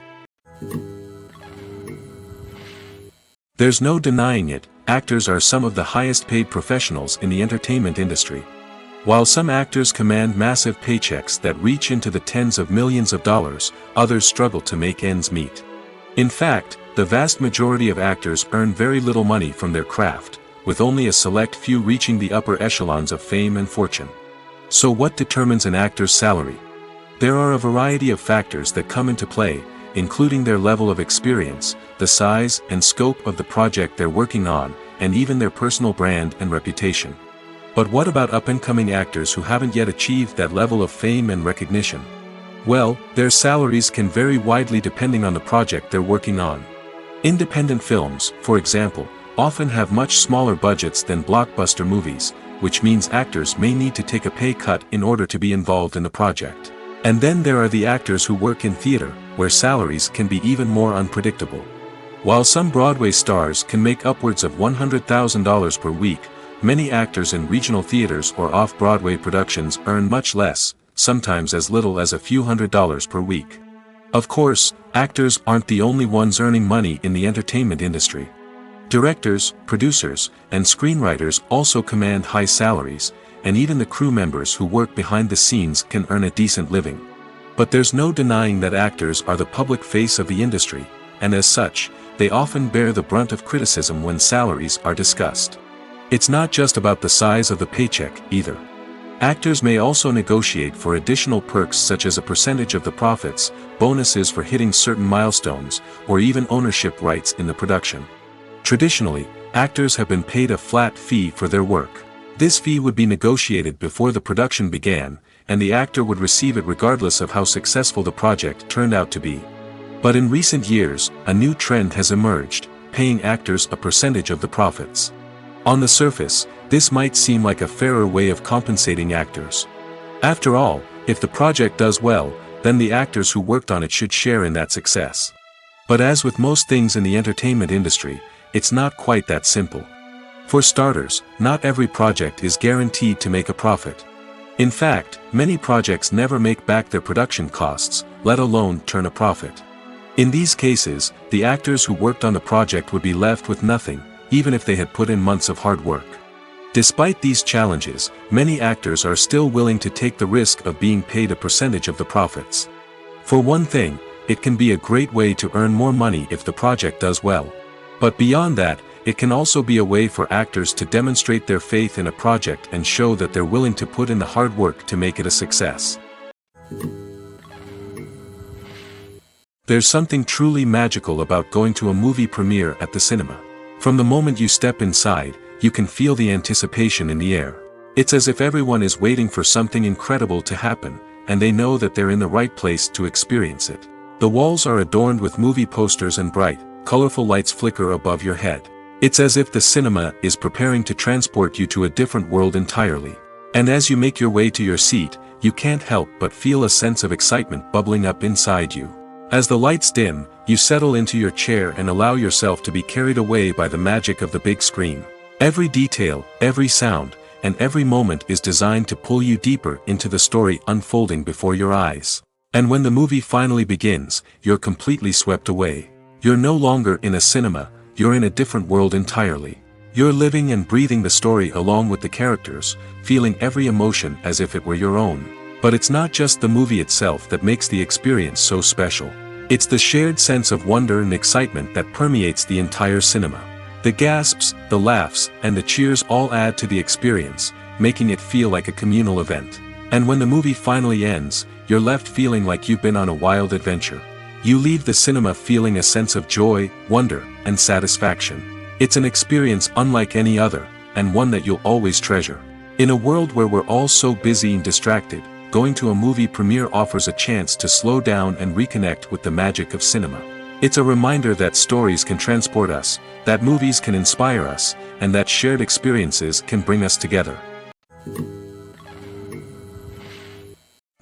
There's no denying it, actors are some of the highest paid professionals in the entertainment industry. While some actors command massive paychecks that reach into the tens of millions of dollars, others struggle to make ends meet. In fact, the vast majority of actors earn very little money from their craft, with only a select few reaching the upper echelons of fame and fortune. So what determines an actor's salary? There are a variety of factors that come into play, including their level of experience, the size and scope of the project they're working on, and even their personal brand and reputation. But what about up-and-coming actors who haven't yet achieved that level of fame and recognition? Well, their salaries can vary widely depending on the project they're working on. Independent films, for example, often have much smaller budgets than blockbuster movies, which means actors may need to take a pay cut in order to be involved in the project. And then there are the actors who work in theater, where salaries can be even more unpredictable. While some Broadway stars can make upwards of $100,000 per week, many actors in regional theaters or off-Broadway productions earn much less, sometimes as little as a few $100s per week. Of course, actors aren't the only ones earning money in the entertainment industry. Directors, producers, and screenwriters also command high salaries, and even the crew members who work behind the scenes can earn a decent living. But there's no denying that actors are the public face of the industry, and as such, they often bear the brunt of criticism when salaries are discussed. It's not just about the size of the paycheck, either. Actors may also negotiate for additional perks such as a percentage of the profits, bonuses for hitting certain milestones, or even ownership rights in the production. Traditionally, actors have been paid a flat fee for their work. This fee would be negotiated before the production began, and the actor would receive it regardless of how successful the project turned out to be. But in recent years, a new trend has emerged, paying actors a percentage of the profits. On the surface, this might seem like a fairer way of compensating actors. After all, if the project does well, then the actors who worked on it should share in that success. But as with most things in the entertainment industry, it's not quite that simple. For starters, not every project is guaranteed to make a profit. In fact, many projects never make back their production costs, let alone turn a profit. In these cases, the actors who worked on the project would be left with nothing, even if they had put in months of hard work. Despite these challenges, many actors are still willing to take the risk of being paid a percentage of the profits. For one thing, it can be a great way to earn more money if the project does well. But beyond that, it can also be a way for actors to demonstrate their faith in a project and show that they're willing to put in the hard work to make it a success. There's something truly magical about going to a movie premiere at the cinema. From the moment you step inside, you can feel the anticipation in the air. It's as if everyone is waiting for something incredible to happen, and they know that they're in the right place to experience it. The walls are adorned with movie posters and bright, colorful lights flicker above your head. It's as if the cinema is preparing to transport you to a different world entirely. And as you make your way to your seat, you can't help but feel a sense of excitement bubbling up inside you. As the lights dim, you settle into your chair and allow yourself to be carried away by the magic of the big screen. Every detail, every sound, and every moment is designed to pull you deeper into the story unfolding before your eyes. And when the movie finally begins, you're completely swept away. You're no longer in a cinema, you're in a different world entirely. You're living and breathing the story along with the characters, feeling every emotion as if it were your own. But it's not just the movie itself that makes the experience so special. It's the shared sense of wonder and excitement that permeates the entire cinema. The gasps, the laughs, and the cheers all add to the experience, making it feel like a communal event. And when the movie finally ends, you're left feeling like you've been on a wild adventure. You leave the cinema feeling a sense of joy, wonder, and satisfaction. It's an experience unlike any other, and one that you'll always treasure. In a world where we're all so busy and distracted, going to a movie premiere offers a chance to slow down and reconnect with the magic of cinema. It's a reminder that stories can transport us, that movies can inspire us, and that shared experiences can bring us together.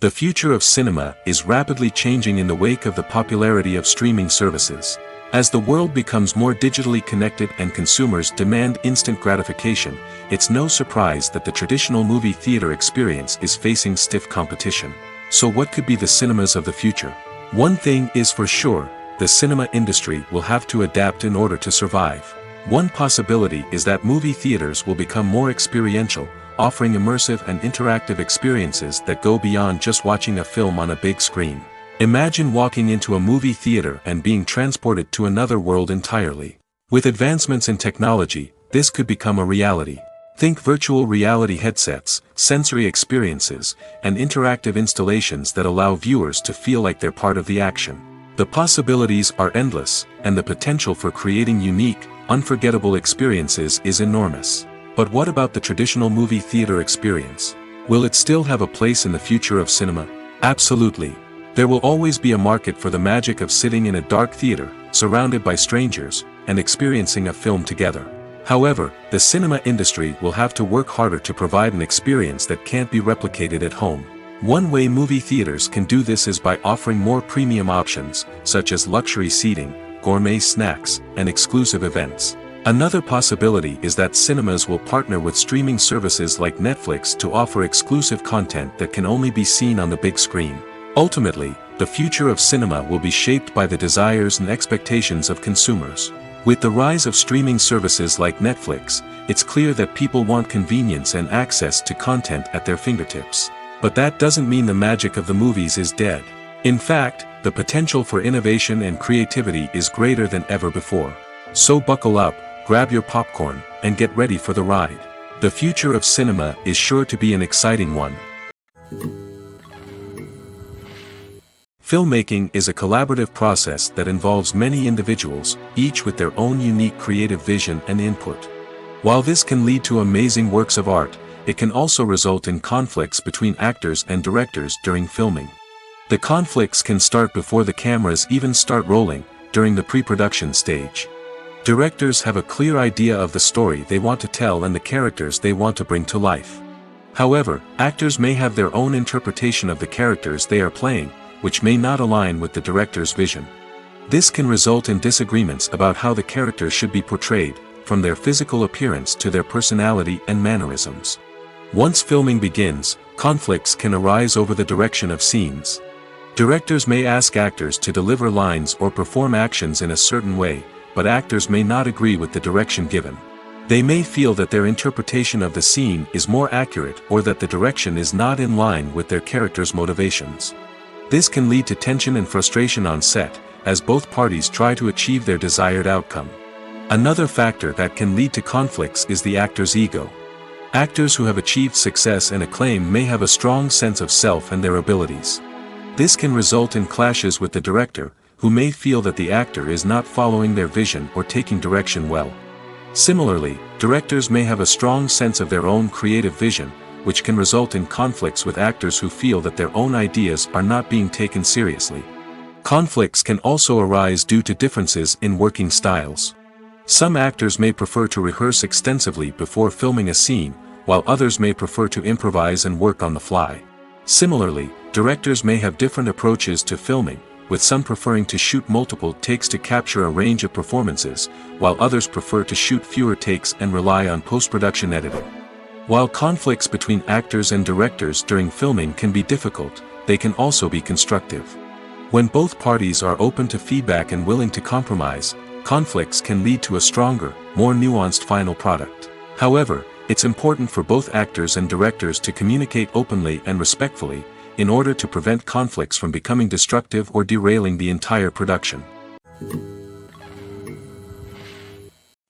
The future of cinema is rapidly changing in the wake of the popularity of streaming services. As the world becomes more digitally connected and consumers demand instant gratification, it's no surprise that the traditional movie theater experience is facing stiff competition. So what could be the cinemas of the future? One thing is for sure, the cinema industry will have to adapt in order to survive. One possibility is that movie theaters will become more experiential, offering immersive and interactive experiences that go beyond just watching a film on a big screen. Imagine walking into a movie theater and being transported to another world entirely. With advancements in technology, this could become a reality. Think virtual reality headsets, sensory experiences, and interactive installations that allow viewers to feel like they're part of the action. The possibilities are endless, and the potential for creating unique, unforgettable experiences is enormous. But what about the traditional movie theater experience? Will it still have a place in the future of cinema? Absolutely. There will always be a market for the magic of sitting in a dark theater, surrounded by strangers, and experiencing a film together. However, the cinema industry will have to work harder to provide an experience that can't be replicated at home. One way movie theaters can do this is by offering more premium options, such as luxury seating, gourmet snacks, and exclusive events. Another possibility is that cinemas will partner with streaming services like Netflix to offer exclusive content that can only be seen on the big screen. Ultimately, the future of cinema will be shaped by the desires and expectations of consumers. With the rise of streaming services like Netflix, it's clear that people want convenience and access to content at their fingertips. But that doesn't mean the magic of the movies is dead. In fact, the potential for innovation and creativity is greater than ever before. So buckle up, grab your popcorn, and get ready for the ride. The future of cinema is sure to be an exciting one. Filmmaking is a collaborative process that involves many individuals, each with their own unique creative vision and input. While this can lead to amazing works of art, it can also result in conflicts between actors and directors during filming. The conflicts can start before the cameras even start rolling, during the pre-production stage. Directors have a clear idea of the story they want to tell and the characters they want to bring to life. However, actors may have their own interpretation of the characters they are playing, which may not align with the director's vision. This can result in disagreements about how the characters should be portrayed, from their physical appearance to their personality and mannerisms. Once filming begins, conflicts can arise over the direction of scenes. Directors may ask actors to deliver lines or perform actions in a certain way, but actors may not agree with the direction given. They may feel that their interpretation of the scene is more accurate or that the direction is not in line with their character's motivations. This can lead to tension and frustration on set, as both parties try to achieve their desired outcome. Another factor that can lead to conflicts is the actor's ego. Actors who have achieved success and acclaim may have a strong sense of self and their abilities. This can result in clashes with the director, who may feel that the actor is not following their vision or taking direction well. Similarly, directors may have a strong sense of their own creative vision, which can result in conflicts with actors who feel that their own ideas are not being taken seriously. Conflicts can also arise due to differences in working styles. Some actors may prefer to rehearse extensively before filming a scene, while others may prefer to improvise and work on the fly. Similarly, directors may have different approaches to filming, with some preferring to shoot multiple takes to capture a range of performances, while others prefer to shoot fewer takes and rely on post-production editing. While conflicts between actors and directors during filming can be difficult, they can also be constructive. When both parties are open to feedback and willing to compromise, conflicts can lead to a stronger, more nuanced final product. However, it's important for both actors and directors to communicate openly and respectfully, in order to prevent conflicts from becoming destructive or derailing the entire production.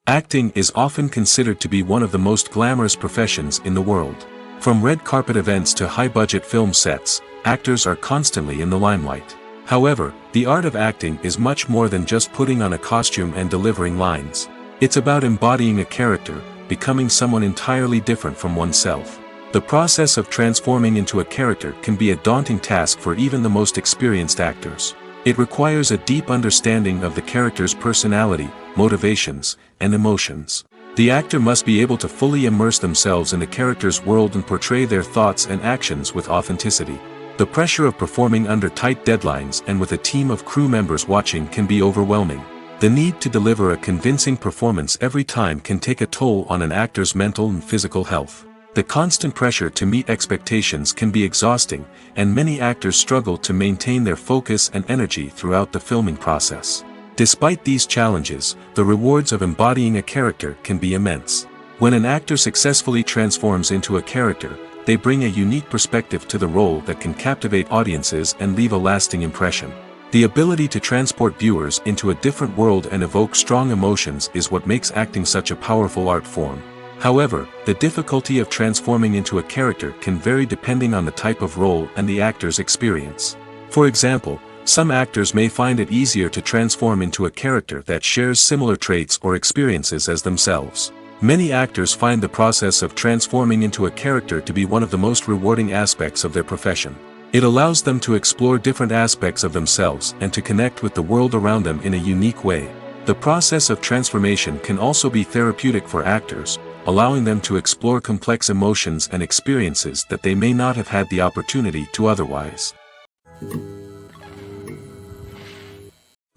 Acting is often considered to be one of the most glamorous professions in the world. From red carpet events to high-budget film sets, actors are constantly in the limelight. However, the art of acting is much more than just putting on a costume and delivering lines. It's about embodying a character, becoming someone entirely different from oneself. The process of transforming into a character can be a daunting task for even the most experienced actors. It requires a deep understanding of the character's personality, motivations, and emotions. The actor must be able to fully immerse themselves in the character's world and portray their thoughts and actions with authenticity. The pressure of performing under tight deadlines and with a team of crew members watching can be overwhelming. The need to deliver a convincing performance every time can take a toll on an actor's mental and physical health. The constant pressure to meet expectations can be exhausting, and many actors struggle to maintain their focus and energy throughout the filming process. Despite these challenges, the rewards of embodying a character can be immense. When an actor successfully transforms into a character, they bring a unique perspective to the role that can captivate audiences and leave a lasting impression. The ability to transport viewers into a different world and evoke strong emotions is what makes acting such a powerful art form. However, the difficulty of transforming into a character can vary depending on the type of role and the actor's experience. For example, some actors may find it easier to transform into a character that shares similar traits or experiences as themselves. Many actors find the process of transforming into a character to be one of the most rewarding aspects of their profession. It allows them to explore different aspects of themselves and to connect with the world around them in a unique way. The process of transformation can also be therapeutic for actors, allowing them to explore complex emotions and experiences that they may not have had the opportunity to otherwise.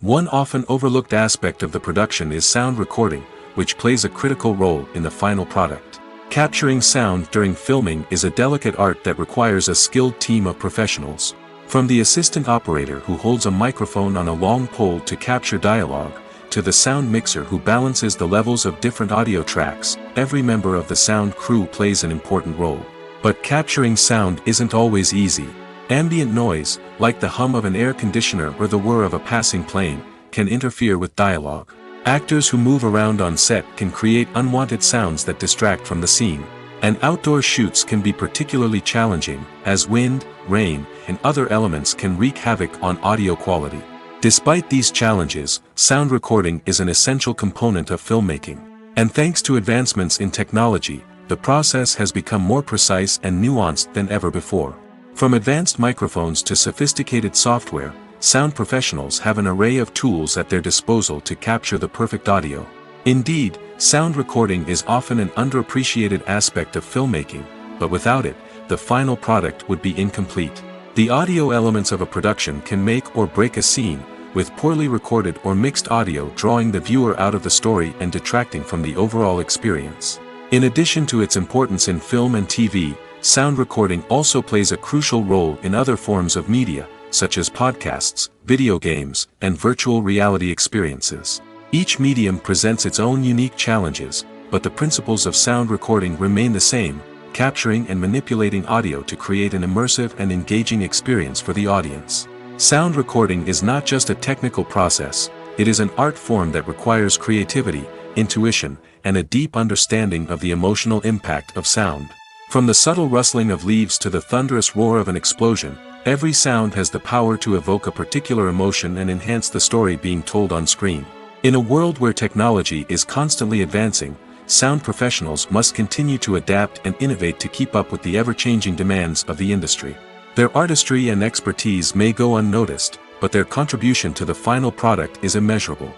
One often overlooked aspect of the production is sound recording, which plays a critical role in the final product. Capturing sound during filming is a delicate art that requires a skilled team of professionals. From the assistant operator who holds a microphone on a long pole to capture dialogue, to the sound mixer who balances the levels of different audio tracks, every member of the sound crew plays an important role. But capturing sound isn't always easy. Ambient noise, like the hum of an air conditioner or the whir of a passing plane, can interfere with dialogue. Actors who move around on set can create unwanted sounds that distract from the scene. And outdoor shoots can be particularly challenging, as wind, rain, and other elements can wreak havoc on audio quality. Despite these challenges, sound recording is an essential component of filmmaking. And thanks to advancements in technology, the process has become more precise and nuanced than ever before. From advanced microphones to sophisticated software, sound professionals have an array of tools at their disposal to capture the perfect audio. Indeed, sound recording is often an underappreciated aspect of filmmaking, but without it, the final product would be incomplete. The audio elements of a production can make or break a scene, with poorly recorded or mixed audio drawing the viewer out of the story and detracting from the overall experience. In addition to its importance in film and TV, sound recording also plays a crucial role in other forms of media, such as podcasts, video games, and virtual reality experiences. Each medium presents its own unique challenges, but the principles of sound recording remain the same, capturing and manipulating audio to create an immersive and engaging experience for the audience. Sound recording is not just a technical process, it is an art form that requires creativity, intuition, and a deep understanding of the emotional impact of sound. From the subtle rustling of leaves to the thunderous roar of an explosion, every sound has the power to evoke a particular emotion and enhance the story being told on screen. In a world where technology is constantly advancing, sound professionals must continue to adapt and innovate to keep up with the ever-changing demands of the industry. Their artistry and expertise may go unnoticed, but their contribution to the final product is immeasurable.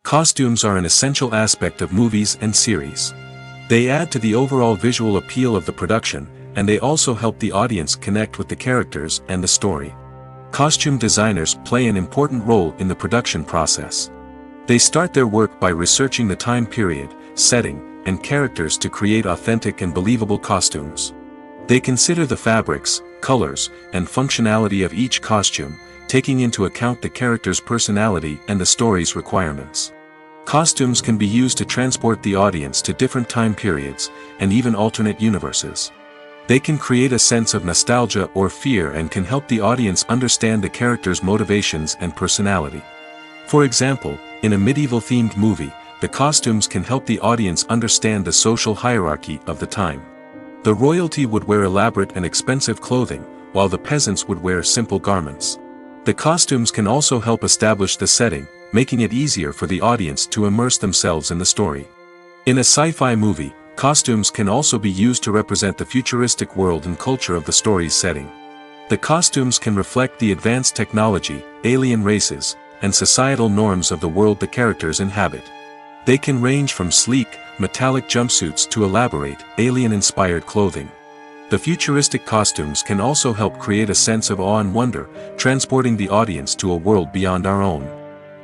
Costumes are an essential aspect of movies and series. They add to the overall visual appeal of the production, and they also help the audience connect with the characters and the story. Costume designers play an important role in the production process. They start their work by researching the time period, setting, and characters to create authentic and believable costumes. They consider the fabrics, colors, and functionality of each costume, taking into account the character's personality and the story's requirements. Costumes can be used to transport the audience to different time periods, and even alternate universes. They can create a sense of nostalgia or fear and can help the audience understand the character's motivations and personality. For example, in a medieval-themed movie, the costumes can help the audience understand the social hierarchy of the time. The royalty would wear elaborate and expensive clothing, while the peasants would wear simple garments. The costumes can also help establish the setting, making it easier for the audience to immerse themselves in the story. In a sci-fi movie, costumes can also be used to represent the futuristic world and culture of the story's setting. The costumes can reflect the advanced technology, alien races, and societal norms of the world the characters inhabit. They can range from sleek, metallic jumpsuits to elaborate, alien-inspired clothing. The futuristic costumes can also help create a sense of awe and wonder, transporting the audience to a world beyond our own.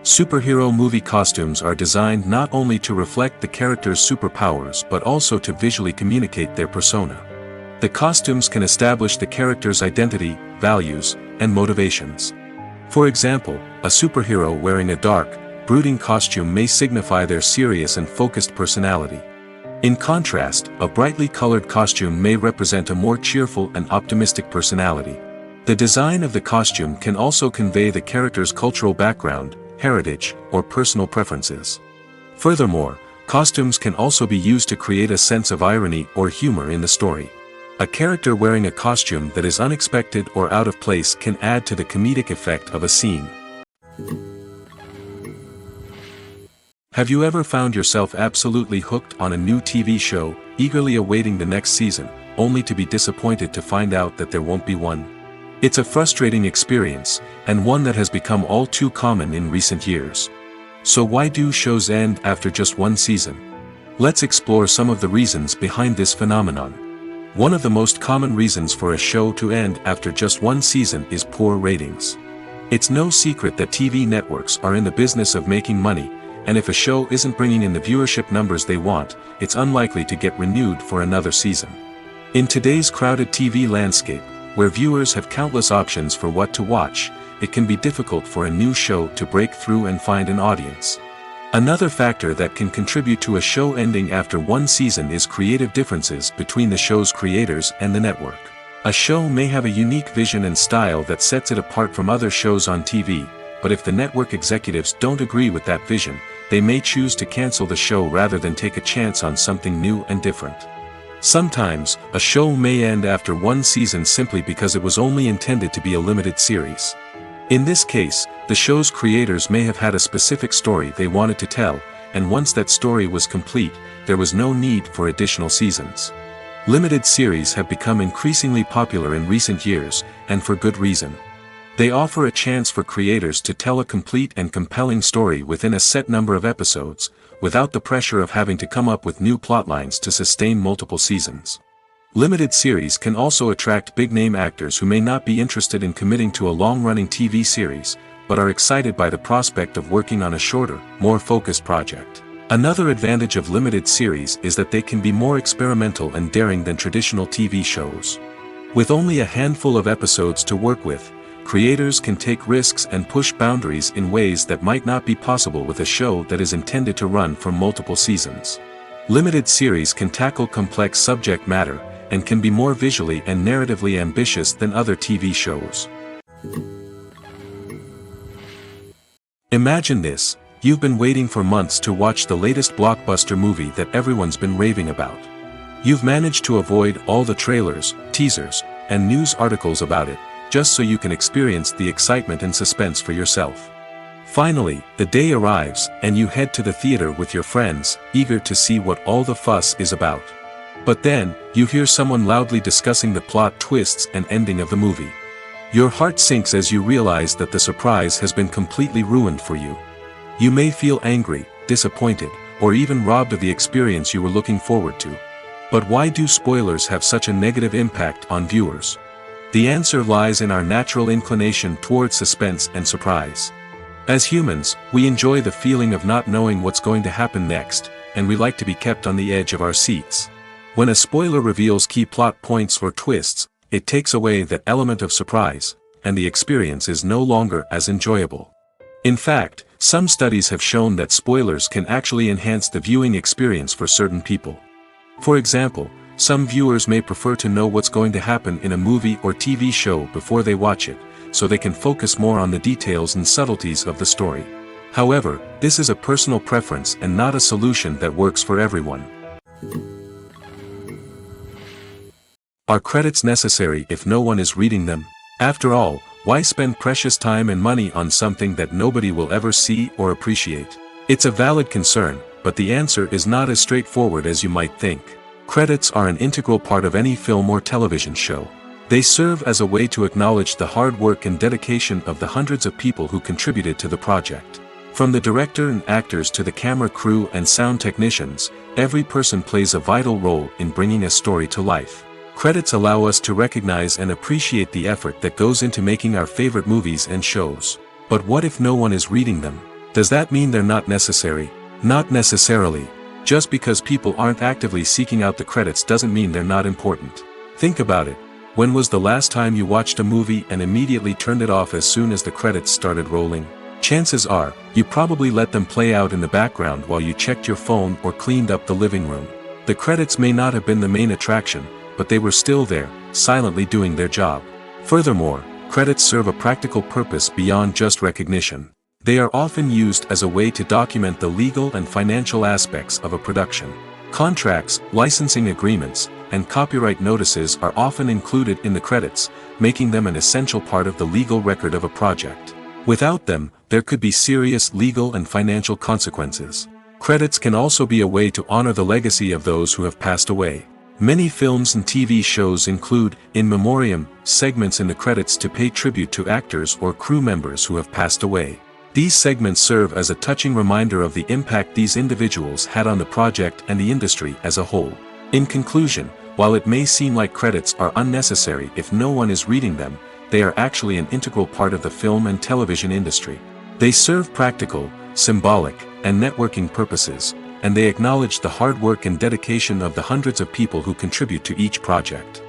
Superhero movie costumes are designed not only to reflect the character's superpowers but also to visually communicate their persona. The costumes can establish the character's identity, values, and motivations. For example, a superhero wearing a dark, brooding costume may signify their serious and focused personality. In contrast, a brightly colored costume may represent a more cheerful and optimistic personality. The design of the costume can also convey the character's cultural background, heritage, or personal preferences. Furthermore, costumes can also be used to create a sense of irony or humor in the story. A character wearing a costume that is unexpected or out of place can add to the comedic effect of a scene. Have you ever found yourself absolutely hooked on a new TV show, eagerly awaiting the next season, only to be disappointed to find out that there won't be one? It's a frustrating experience, and one that has become all too common in recent years. So why do shows end after just one season? Let's explore some of the reasons behind this phenomenon. One of the most common reasons for a show to end after just one season is poor ratings. It's no secret that TV networks are in the business of making money, and if a show isn't bringing in the viewership numbers they want, it's unlikely to get renewed for another season. In today's crowded TV landscape, where viewers have countless options for what to watch, it can be difficult for a new show to break through and find an audience. Another factor that can contribute to a show ending after one season is creative differences between the show's creators and the network. A show may have a unique vision and style that sets it apart from other shows on TV, but if the network executives don't agree with that vision, they may choose to cancel the show rather than take a chance on something new and different. Sometimes, a show may end after one season simply because it was only intended to be a limited series. In this case, the show's creators may have had a specific story they wanted to tell, and once that story was complete, there was no need for additional seasons. Limited series have become increasingly popular in recent years, and for good reason. They offer a chance for creators to tell a complete and compelling story within a set number of episodes, without the pressure of having to come up with new plotlines to sustain multiple seasons. Limited series can also attract big-name actors who may not be interested in committing to a long-running TV series, but are excited by the prospect of working on a shorter, more focused project. Another advantage of limited series is that they can be more experimental and daring than traditional TV shows. With only a handful of episodes to work with, creators can take risks and push boundaries in ways that might not be possible with a show that is intended to run for multiple seasons. Limited series can tackle complex subject matter, and can be more visually and narratively ambitious than other TV shows. Imagine this: you've been waiting for months to watch the latest blockbuster movie that everyone's been raving about. You've managed to avoid all the trailers, teasers, and news articles about it, just so you can experience the excitement and suspense for yourself. Finally, the day arrives, and you head to the theater with your friends, eager to see what all the fuss is about. But then, you hear someone loudly discussing the plot twists and ending of the movie. Your heart sinks as you realize that the surprise has been completely ruined for you. You may feel angry, disappointed, or even robbed of the experience you were looking forward to. But why do spoilers have such a negative impact on viewers? The answer lies in our natural inclination toward suspense and surprise. As humans, we enjoy the feeling of not knowing what's going to happen next, and we like to be kept on the edge of our seats. When a spoiler reveals key plot points or twists, it takes away that element of surprise, and the experience is no longer as enjoyable. In fact, some studies have shown that spoilers can actually enhance the viewing experience for certain people. For example, some viewers may prefer to know what's going to happen in a movie or TV show before they watch it, so they can focus more on the details and subtleties of the story. However, this is a personal preference and not a solution that works for everyone. Are credits necessary if no one is reading them? After all, why spend precious time and money on something that nobody will ever see or appreciate? It's a valid concern, but the answer is not as straightforward as you might think. Credits are an integral part of any film or television show. They serve as a way to acknowledge the hard work and dedication of the hundreds of people who contributed to the project. From the director and actors to the camera crew and sound technicians, every person plays a vital role in bringing a story to life. Credits allow us to recognize and appreciate the effort that goes into making our favorite movies and shows. But what if no one is reading them? Does that mean they're not necessary? Not necessarily. Just because people aren't actively seeking out the credits doesn't mean they're not important. Think about it. When was the last time you watched a movie and immediately turned it off as soon as the credits started rolling? Chances are, you probably let them play out in the background while you checked your phone or cleaned up the living room. The credits may not have been the main attraction, but they were still there, silently doing their job. Furthermore, credits serve a practical purpose beyond just recognition. They are often used as a way to document the legal and financial aspects of a production. Contracts, licensing agreements, and copyright notices are often included in the credits, making them an essential part of the legal record of a project. Without them, there could be serious legal and financial consequences. Credits can also be a way to honor the legacy of those who have passed away. Many films and TV shows include, in memoriam, segments in the credits to pay tribute to actors or crew members who have passed away. These segments serve as a touching reminder of the impact these individuals had on the project and the industry as a whole. In conclusion, while it may seem like credits are unnecessary if no one is reading them, they are actually an integral part of the film and television industry. They serve practical, symbolic, and networking purposes, and they acknowledge the hard work and dedication of the hundreds of people who contribute to each project.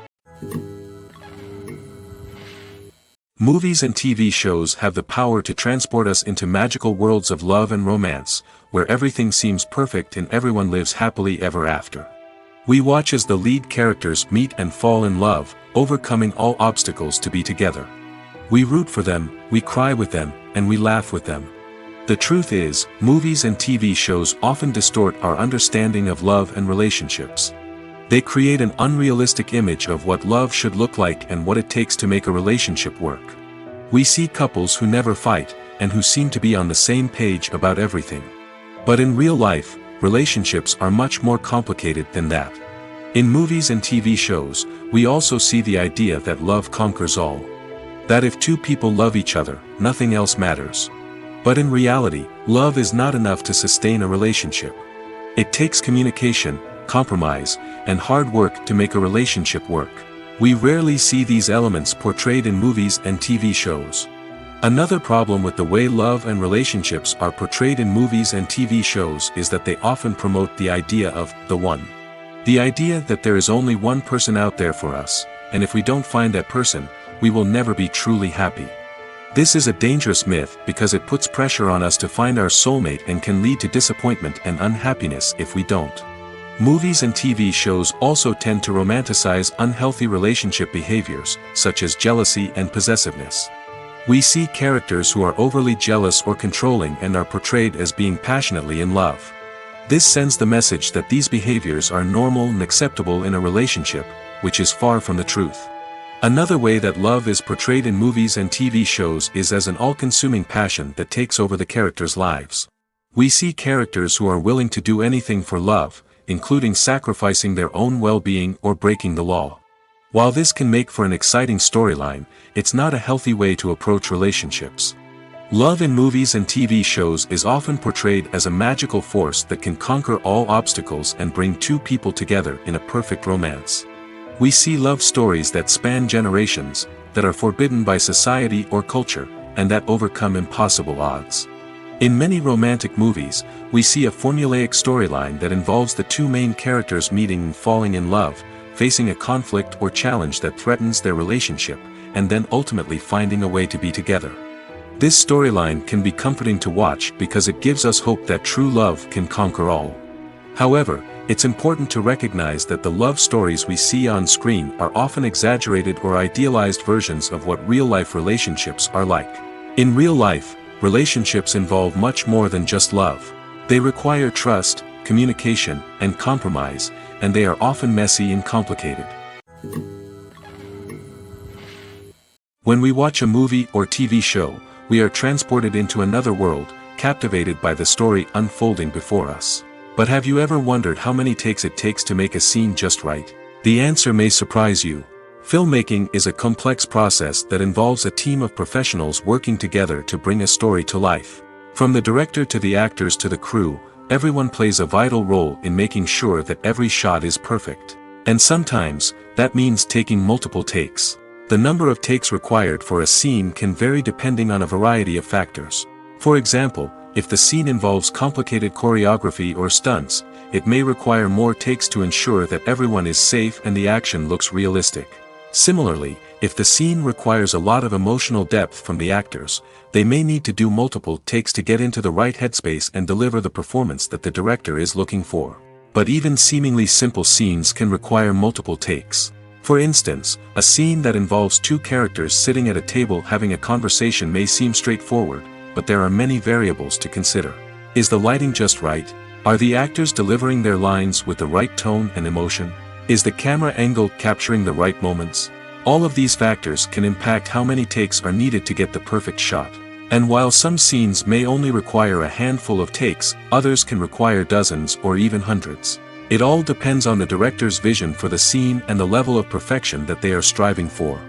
Movies and TV shows have the power to transport us into magical worlds of love and romance, where everything seems perfect and everyone lives happily ever after. We watch as the lead characters meet and fall in love, overcoming all obstacles to be together. We root for them, we cry with them, and we laugh with them. The truth is, movies and TV shows often distort our understanding of love and relationships. They create an unrealistic image of what love should look like and what it takes to make a relationship work. We see couples who never fight, and who seem to be on the same page about everything. But in real life, relationships are much more complicated than that. In movies and TV shows, we also see the idea that love conquers all. That if two people love each other, nothing else matters. But in reality, love is not enough to sustain a relationship. It takes communication, compromise, and hard work to make a relationship work. We rarely see these elements portrayed in movies and TV shows. Another problem with the way love and relationships are portrayed in movies and TV shows is that they often promote the idea of the one. The idea that there is only one person out there for us, and if we don't find that person, we will never be truly happy. This is a dangerous myth because it puts pressure on us to find our soulmate and can lead to disappointment and unhappiness if we don't. Movies and TV shows also tend to romanticize unhealthy relationship behaviors, such as jealousy and possessiveness. We see characters who are overly jealous or controlling and are portrayed as being passionately in love. This sends the message that these behaviors are normal and acceptable in a relationship, which is far from the truth. Another way that love is portrayed in movies and TV shows is as an all-consuming passion that takes over the characters' lives. We see characters who are willing to do anything for love, including sacrificing their own well-being or breaking the law. While this can make for an exciting storyline, it's not a healthy way to approach relationships. Love in movies and TV shows is often portrayed as a magical force that can conquer all obstacles and bring two people together in a perfect romance. We see love stories that span generations, that are forbidden by society or culture, and that overcome impossible odds. In many romantic movies, we see a formulaic storyline that involves the two main characters meeting and falling in love, facing a conflict or challenge that threatens their relationship, and then ultimately finding a way to be together. This storyline can be comforting to watch because it gives us hope that true love can conquer all. However, it's important to recognize that the love stories we see on screen are often exaggerated or idealized versions of what real-life relationships are like. In real life, relationships involve much more than just love. They require trust, communication, and compromise, and they are often messy and complicated. When we watch a movie or TV show, we are transported into another world, captivated by the story unfolding before us. But have you ever wondered how many takes it takes to make a scene just right? The answer may surprise you. Filmmaking is a complex process that involves a team of professionals working together to bring a story to life. From the director to the actors to the crew, everyone plays a vital role in making sure that every shot is perfect. And sometimes, that means taking multiple takes. The number of takes required for a scene can vary depending on a variety of factors. For example, if the scene involves complicated choreography or stunts, it may require more takes to ensure that everyone is safe and the action looks realistic. Similarly, if the scene requires a lot of emotional depth from the actors, they may need to do multiple takes to get into the right headspace and deliver the performance that the director is looking for. But even seemingly simple scenes can require multiple takes. For instance, a scene that involves two characters sitting at a table having a conversation may seem straightforward, but there are many variables to consider. Is the lighting just right? Are the actors delivering their lines with the right tone and emotion? Is the camera angle capturing the right moments? All of these factors can impact how many takes are needed to get the perfect shot. And while some scenes may only require a handful of takes, others can require dozens or even hundreds. It all depends on the director's vision for the scene and the level of perfection that they are striving for.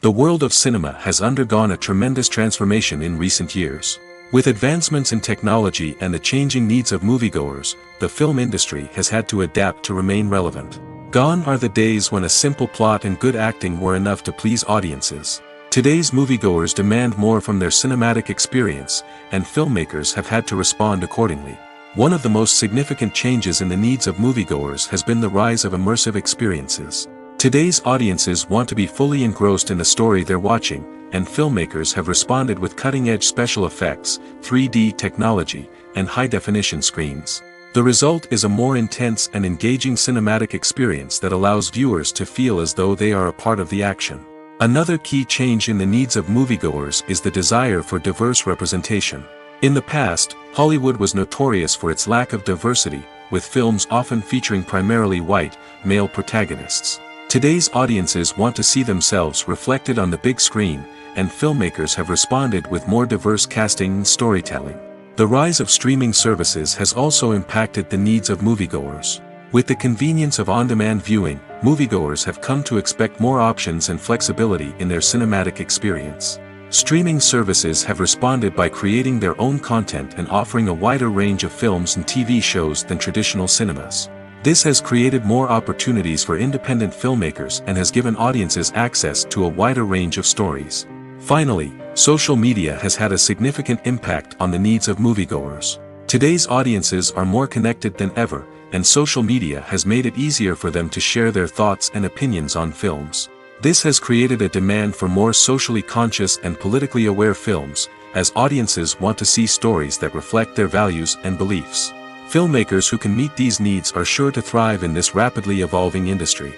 The world of cinema has undergone a tremendous transformation in recent years. With advancements in technology and the changing needs of moviegoers, the film industry has had to adapt to remain relevant. Gone are the days when a simple plot and good acting were enough to please audiences. Today's moviegoers demand more from their cinematic experience, and filmmakers have had to respond accordingly. One of the most significant changes in the needs of moviegoers has been the rise of immersive experiences. Today's audiences want to be fully engrossed in the story they're watching, and filmmakers have responded with cutting-edge special effects, 3D technology, and high-definition screens. The result is a more intense and engaging cinematic experience that allows viewers to feel as though they are a part of the action. Another key change in the needs of moviegoers is the desire for diverse representation. In the past, Hollywood was notorious for its lack of diversity, with films often featuring primarily white, male protagonists. Today's audiences want to see themselves reflected on the big screen, and filmmakers have responded with more diverse casting and storytelling. The rise of streaming services has also impacted the needs of moviegoers. With the convenience of on-demand viewing, moviegoers have come to expect more options and flexibility in their cinematic experience. Streaming services have responded by creating their own content and offering a wider range of films and TV shows than traditional cinemas. This has created more opportunities for independent filmmakers and has given audiences access to a wider range of stories. Finally, social media has had a significant impact on the needs of moviegoers. Today's audiences are more connected than ever, and social media has made it easier for them to share their thoughts and opinions on films. This has created a demand for more socially conscious and politically aware films, as audiences want to see stories that reflect their values and beliefs. Filmmakers who can meet these needs are sure to thrive in this rapidly evolving industry.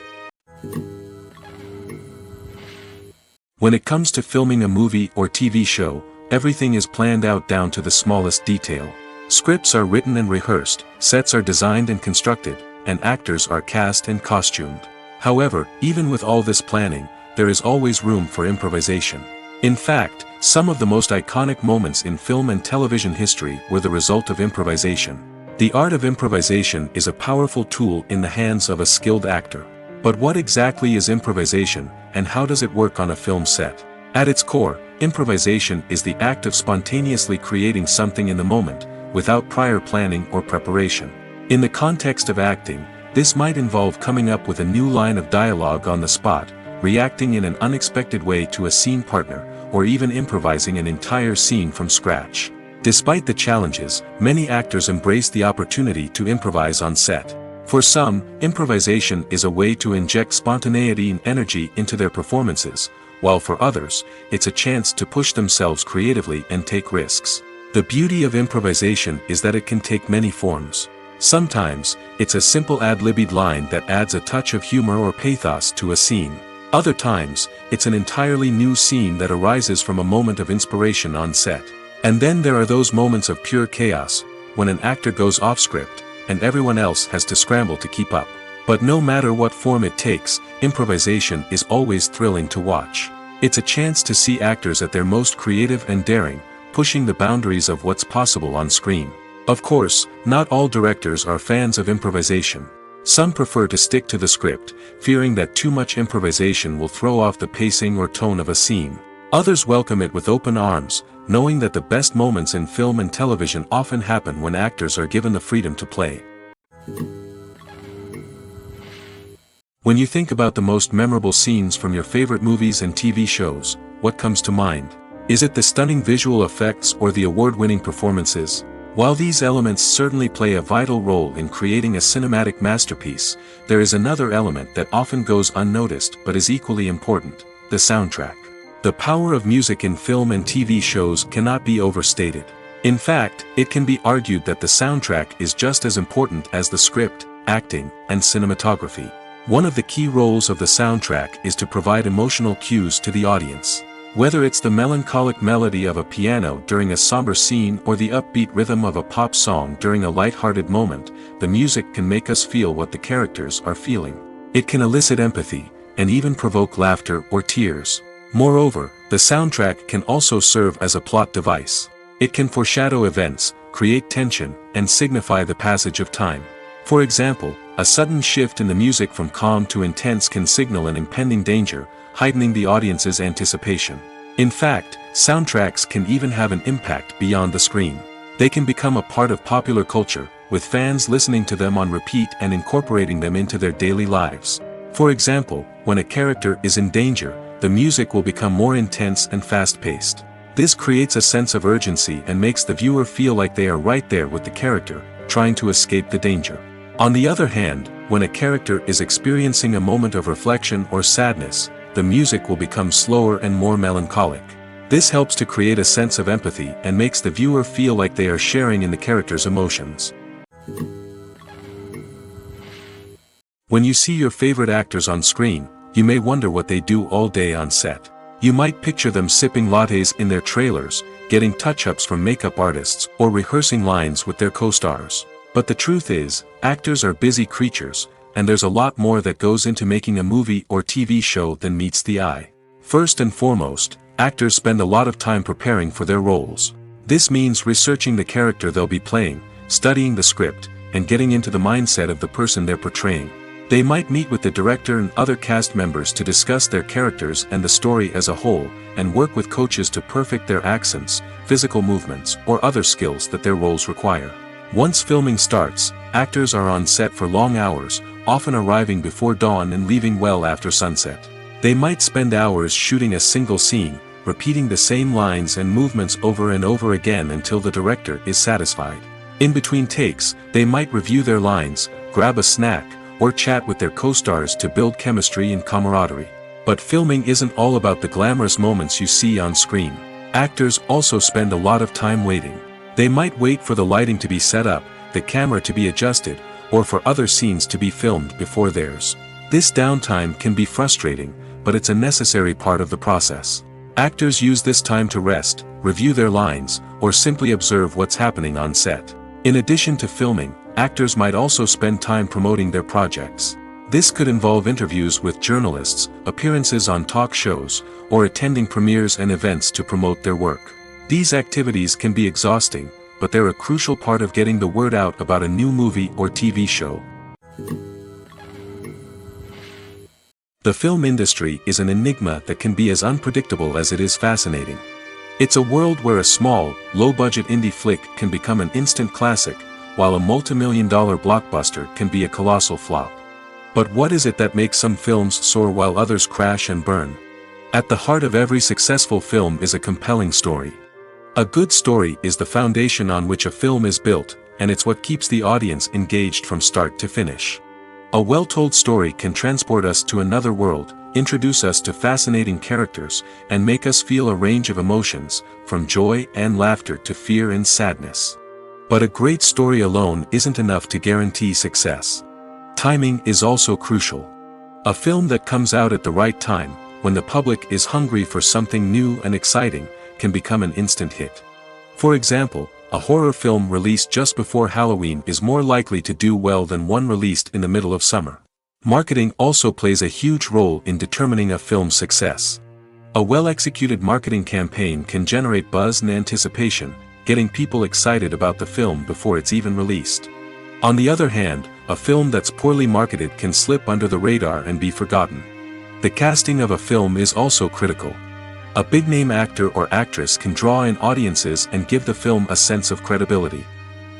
When it comes to filming a movie or TV show, everything is planned out down to the smallest detail. Scripts are written and rehearsed, sets are designed and constructed, and actors are cast and costumed. However, even with all this planning, there is always room for improvisation. In fact, some of the most iconic moments in film and television history were the result of improvisation. The art of improvisation is a powerful tool in the hands of a skilled actor. But what exactly is improvisation, and how does it work on a film set? At its core, improvisation is the act of spontaneously creating something in the moment, without prior planning or preparation. In the context of acting, this might involve coming up with a new line of dialogue on the spot, reacting in an unexpected way to a scene partner, or even improvising an entire scene from scratch. Despite the challenges, many actors embrace the opportunity to improvise on set. For some, improvisation is a way to inject spontaneity and energy into their performances, while for others, it's a chance to push themselves creatively and take risks. The beauty of improvisation is that it can take many forms. Sometimes, it's a simple ad-libbed line that adds a touch of humor or pathos to a scene. Other times, it's an entirely new scene that arises from a moment of inspiration on set. And then there are those moments of pure chaos, when an actor goes off script, and everyone else has to scramble to keep up. But no matter what form it takes, improvisation is always thrilling to watch. It's a chance to see actors at their most creative and daring, pushing the boundaries of what's possible on screen. Of course, not all directors are fans of improvisation. Some prefer to stick to the script, fearing that too much improvisation will throw off the pacing or tone of a scene. Others welcome it with open arms, knowing that the best moments in film and television often happen when actors are given the freedom to play. When you think about the most memorable scenes from your favorite movies and TV shows, what comes to mind? Is it the stunning visual effects or the award-winning performances? While these elements certainly play a vital role in creating a cinematic masterpiece, there is another element that often goes unnoticed but is equally important: the soundtrack. The power of music in film and TV shows cannot be overstated. In fact, it can be argued that the soundtrack is just as important as the script, acting, and cinematography. One of the key roles of the soundtrack is to provide emotional cues to the audience. Whether it's the melancholic melody of a piano during a somber scene or the upbeat rhythm of a pop song during a light-hearted moment, the music can make us feel what the characters are feeling. It can elicit empathy, and even provoke laughter or tears. Moreover, the soundtrack can also serve as a plot device. It can foreshadow events, create tension, and signify the passage of time. For example, a sudden shift in the music from calm to intense can signal an impending danger, heightening the audience's anticipation. In fact, soundtracks can even have an impact beyond the screen. They can become a part of popular culture, with fans listening to them on repeat and incorporating them into their daily lives. For example, when a character is in danger, the music will become more intense and fast-paced. This creates a sense of urgency and makes the viewer feel like they are right there with the character, trying to escape the danger. On the other hand, when a character is experiencing a moment of reflection or sadness, the music will become slower and more melancholic. This helps to create a sense of empathy and makes the viewer feel like they are sharing in the character's emotions. When you see your favorite actors on screen, you may wonder what they do all day on set. You might picture them sipping lattes in their trailers, getting touch-ups from makeup artists, or rehearsing lines with their co-stars. But the truth is, actors are busy creatures, and there's a lot more that goes into making a movie or TV show than meets the eye. First and foremost, actors spend a lot of time preparing for their roles. This means researching the character they'll be playing, studying the script, and getting into the mindset of the person they're portraying. They might meet with the director and other cast members to discuss their characters and the story as a whole, and work with coaches to perfect their accents, physical movements, or other skills that their roles require. Once filming starts, actors are on set for long hours, often arriving before dawn and leaving well after sunset. They might spend hours shooting a single scene, repeating the same lines and movements over and over again until the director is satisfied. In between takes, they might review their lines, grab a snack, or chat with their co-stars to build chemistry and camaraderie. But filming isn't all about the glamorous moments you see on screen. Actors also spend a lot of time waiting. They might wait for the lighting to be set up, the camera to be adjusted, or for other scenes to be filmed before theirs. This downtime can be frustrating, but it's a necessary part of the process. Actors use this time to rest, review their lines, or simply observe what's happening on set. In addition to filming, actors might also spend time promoting their projects. This could involve interviews with journalists, appearances on talk shows, or attending premieres and events to promote their work. These activities can be exhausting, but they're a crucial part of getting the word out about a new movie or TV show. The film industry is an enigma that can be as unpredictable as it is fascinating. It's a world where a small, low-budget indie flick can become an instant classic, while a multi-million-dollar blockbuster can be a colossal flop. But what is it that makes some films soar while others crash and burn? At the heart of every successful film is a compelling story. A good story is the foundation on which a film is built, and it's what keeps the audience engaged from start to finish. A well-told story can transport us to another world, introduce us to fascinating characters, and make us feel a range of emotions, from joy and laughter to fear and sadness. But a great story alone isn't enough to guarantee success. Timing is also crucial. A film that comes out at the right time, when the public is hungry for something new and exciting, can become an instant hit. For example, a horror film released just before Halloween is more likely to do well than one released in the middle of summer. Marketing also plays a huge role in determining a film's success. A well-executed marketing campaign can generate buzz and anticipation, getting people excited about the film before it's even released. On the other hand, a film that's poorly marketed can slip under the radar and be forgotten. The casting of a film is also critical. A big-name actor or actress can draw in audiences and give the film a sense of credibility.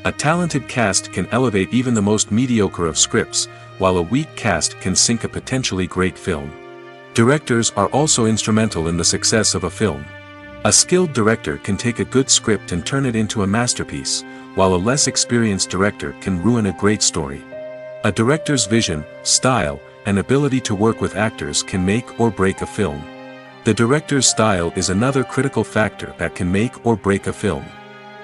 A talented cast can elevate even the most mediocre of scripts, while a weak cast can sink a potentially great film. Directors are also instrumental in the success of a film. A skilled director can take a good script and turn it into a masterpiece, while a less experienced director can ruin a great story. A director's vision, style, and ability to work with actors can make or break a film. The director's style is another critical factor that can make or break a film.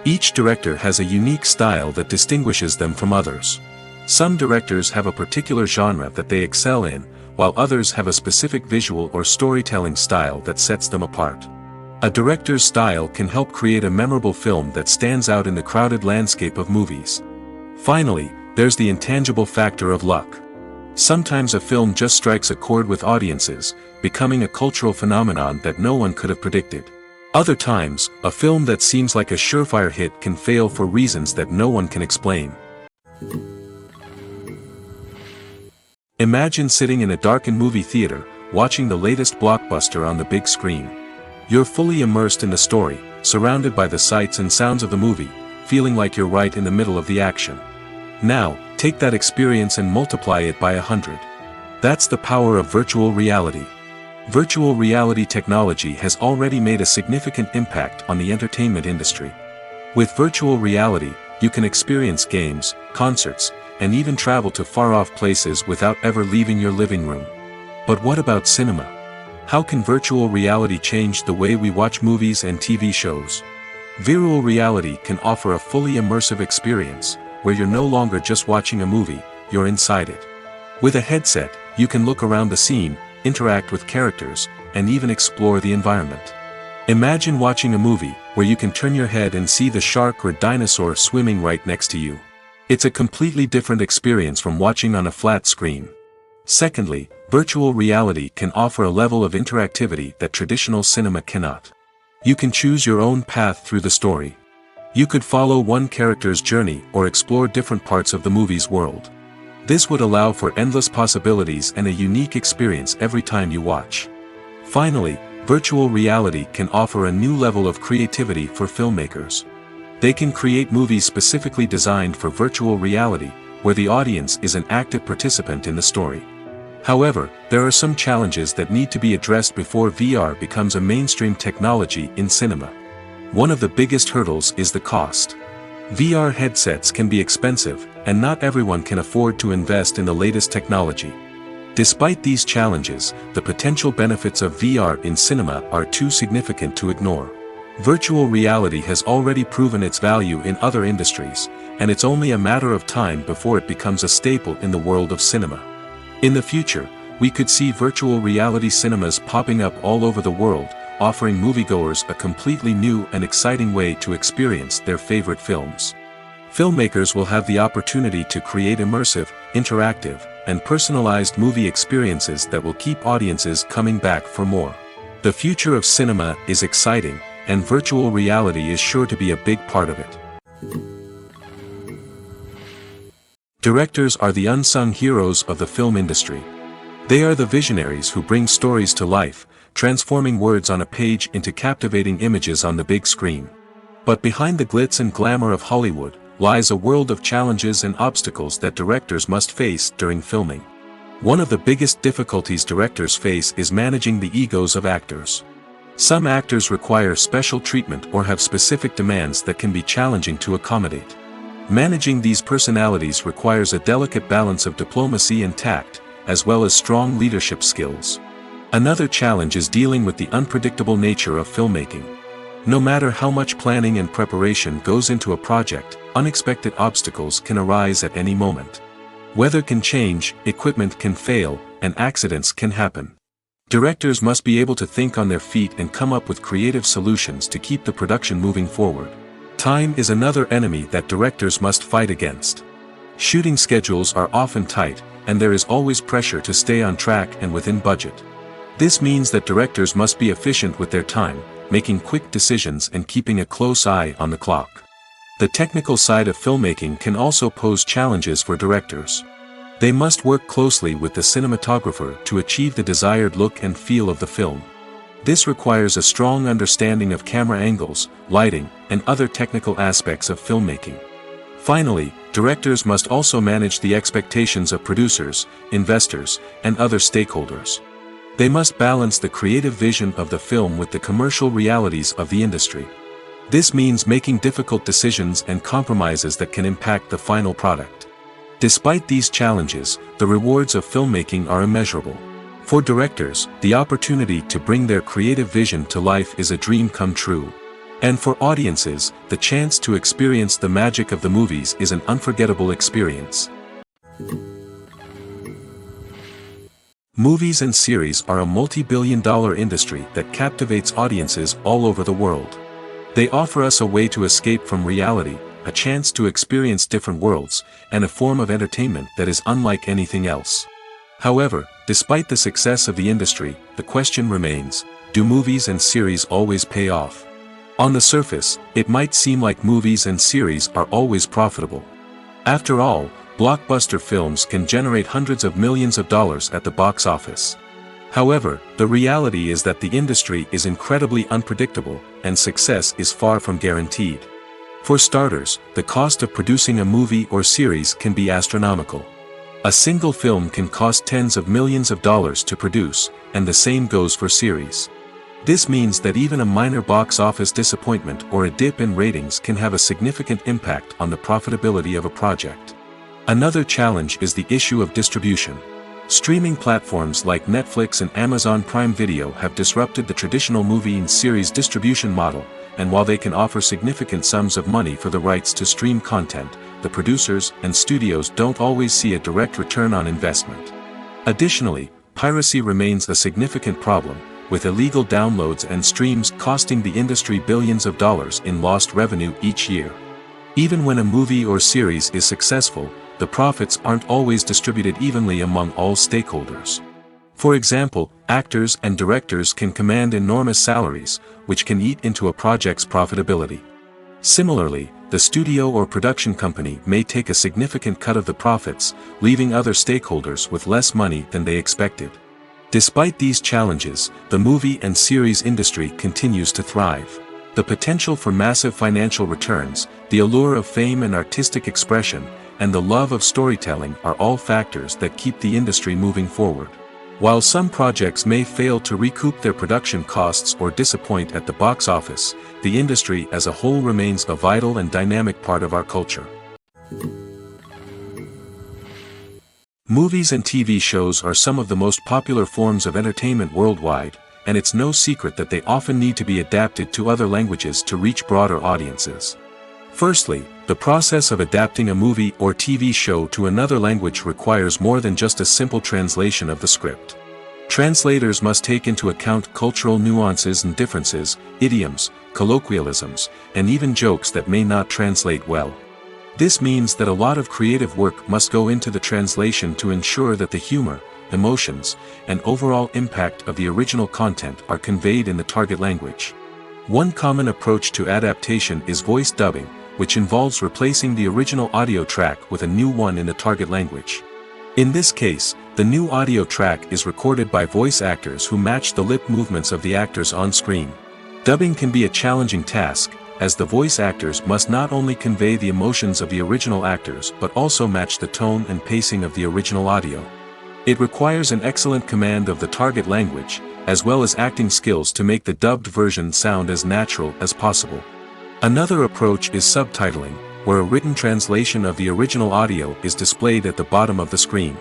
Each director has a unique style that distinguishes them from others. Some directors have a particular genre that they excel in, while others have a specific visual or storytelling style that sets them apart. A director's style can help create a memorable film that stands out in the crowded landscape of movies. Finally, there's the intangible factor of luck. Sometimes a film just strikes a chord with audiences, becoming a cultural phenomenon that no one could have predicted. Other times, a film that seems like a surefire hit can fail for reasons that no one can explain. Imagine sitting in a darkened movie theater, watching the latest blockbuster on the big screen. You're fully immersed in the story, surrounded by the sights and sounds of the movie, feeling like you're right in the middle of the action. Now, take that experience and multiply it by 100. That's the power of virtual reality. Virtual reality technology has already made a significant impact on the entertainment industry. With virtual reality, you can experience games, concerts, and even travel to far-off places without ever leaving your living room. But what about cinema? How can virtual reality change the way we watch movies and TV shows? Virtual reality can offer a fully immersive experience, where you're no longer just watching a movie, you're inside it. With a headset, you can look around the scene, interact with characters, and even explore the environment. Imagine watching a movie where you can turn your head and see the shark or dinosaur swimming right next to you. It's a completely different experience from watching on a flat screen. Secondly, virtual reality can offer a level of interactivity that traditional cinema cannot. You can choose your own path through the story. You could follow one character's journey or explore different parts of the movie's world. This would allow for endless possibilities and a unique experience every time you watch. Finally, virtual reality can offer a new level of creativity for filmmakers. They can create movies specifically designed for virtual reality, where the audience is an active participant in the story. However, there are some challenges that need to be addressed before VR becomes a mainstream technology in cinema. One of the biggest hurdles is the cost. VR headsets can be expensive, and not everyone can afford to invest in the latest technology. Despite these challenges, the potential benefits of VR in cinema are too significant to ignore. Virtual reality has already proven its value in other industries, and it's only a matter of time before it becomes a staple in the world of cinema. In the future, we could see virtual reality cinemas popping up all over the world, offering moviegoers a completely new and exciting way to experience their favorite films. Filmmakers will have the opportunity to create immersive, interactive, and personalized movie experiences that will keep audiences coming back for more. The future of cinema is exciting, and virtual reality is sure to be a big part of it. Directors are the unsung heroes of the film industry. They are the visionaries who bring stories to life, transforming words on a page into captivating images on the big screen. But behind the glitz and glamour of Hollywood, lies a world of challenges and obstacles that directors must face during filming. One of the biggest difficulties directors face is managing the egos of actors. Some actors require special treatment or have specific demands that can be challenging to accommodate. Managing these personalities requires a delicate balance of diplomacy and tact, as well as strong leadership skills. Another challenge is dealing with the unpredictable nature of filmmaking. No matter how much planning and preparation goes into a project, unexpected obstacles can arise at any moment. Weather can change, equipment can fail, and accidents can happen. Directors must be able to think on their feet and come up with creative solutions to keep the production moving forward. Time is another enemy that directors must fight against. Shooting schedules are often tight, and there is always pressure to stay on track and within budget. This means that directors must be efficient with their time, making quick decisions and keeping a close eye on the clock. The technical side of filmmaking can also pose challenges for directors. They must work closely with the cinematographer to achieve the desired look and feel of the film. This requires a strong understanding of camera angles, lighting, and other technical aspects of filmmaking. Finally, directors must also manage the expectations of producers, investors, and other stakeholders. They must balance the creative vision of the film with the commercial realities of the industry. This means making difficult decisions and compromises that can impact the final product. Despite these challenges, the rewards of filmmaking are immeasurable. For directors, the opportunity to bring their creative vision to life is a dream come true. And for audiences, the chance to experience the magic of the movies is an unforgettable experience. Movies and series are a multi-billion-dollar industry that captivates audiences all over the world. They offer us a way to escape from reality, a chance to experience different worlds, and a form of entertainment that is unlike anything else. However, despite the success of the industry, the question remains, do movies and series always pay off? On the surface, it might seem like movies and series are always profitable. After all, blockbuster films can generate hundreds of millions of dollars at the box office. However, the reality is that the industry is incredibly unpredictable, and success is far from guaranteed. For starters, the cost of producing a movie or series can be astronomical. A single film can cost tens of millions of dollars to produce, and the same goes for series. This means that even a minor box office disappointment or a dip in ratings can have a significant impact on the profitability of a project. Another challenge is the issue of distribution. Streaming platforms like Netflix and Amazon Prime Video have disrupted the traditional movie and series distribution model, and while they can offer significant sums of money for the rights to stream content, the producers and studios don't always see a direct return on investment. Additionally, piracy remains a significant problem, with illegal downloads and streams costing the industry billions of dollars in lost revenue each year. Even when a movie or series is successful, the profits aren't always distributed evenly among all stakeholders. For example, actors and directors can command enormous salaries, which can eat into a project's profitability. Similarly, the studio or production company may take a significant cut of the profits, leaving other stakeholders with less money than they expected. Despite these challenges, the movie and series industry continues to thrive. The potential for massive financial returns, the allure of fame and artistic expression, and the love of storytelling are all factors that keep the industry moving forward. While some projects may fail to recoup their production costs or disappoint at the box office, the industry as a whole remains a vital and dynamic part of our culture. Movies and TV shows are some of the most popular forms of entertainment worldwide, and it's no secret that they often need to be adapted to other languages to reach broader audiences. Firstly, the process of adapting a movie or TV show to another language requires more than just a simple translation of the script. Translators must take into account cultural nuances and differences, idioms, colloquialisms, and even jokes that may not translate well. This means that a lot of creative work must go into the translation to ensure that the humor, emotions, and overall impact of the original content are conveyed in the target language. One common approach to adaptation is voice dubbing, which involves replacing the original audio track with a new one in the target language. In this case, the new audio track is recorded by voice actors who match the lip movements of the actors on screen. Dubbing can be a challenging task, as the voice actors must not only convey the emotions of the original actors but also match the tone and pacing of the original audio. It requires an excellent command of the target language, as well as acting skills to make the dubbed version sound as natural as possible. Another approach is subtitling, where a written translation of the original audio is displayed at the bottom of the screen.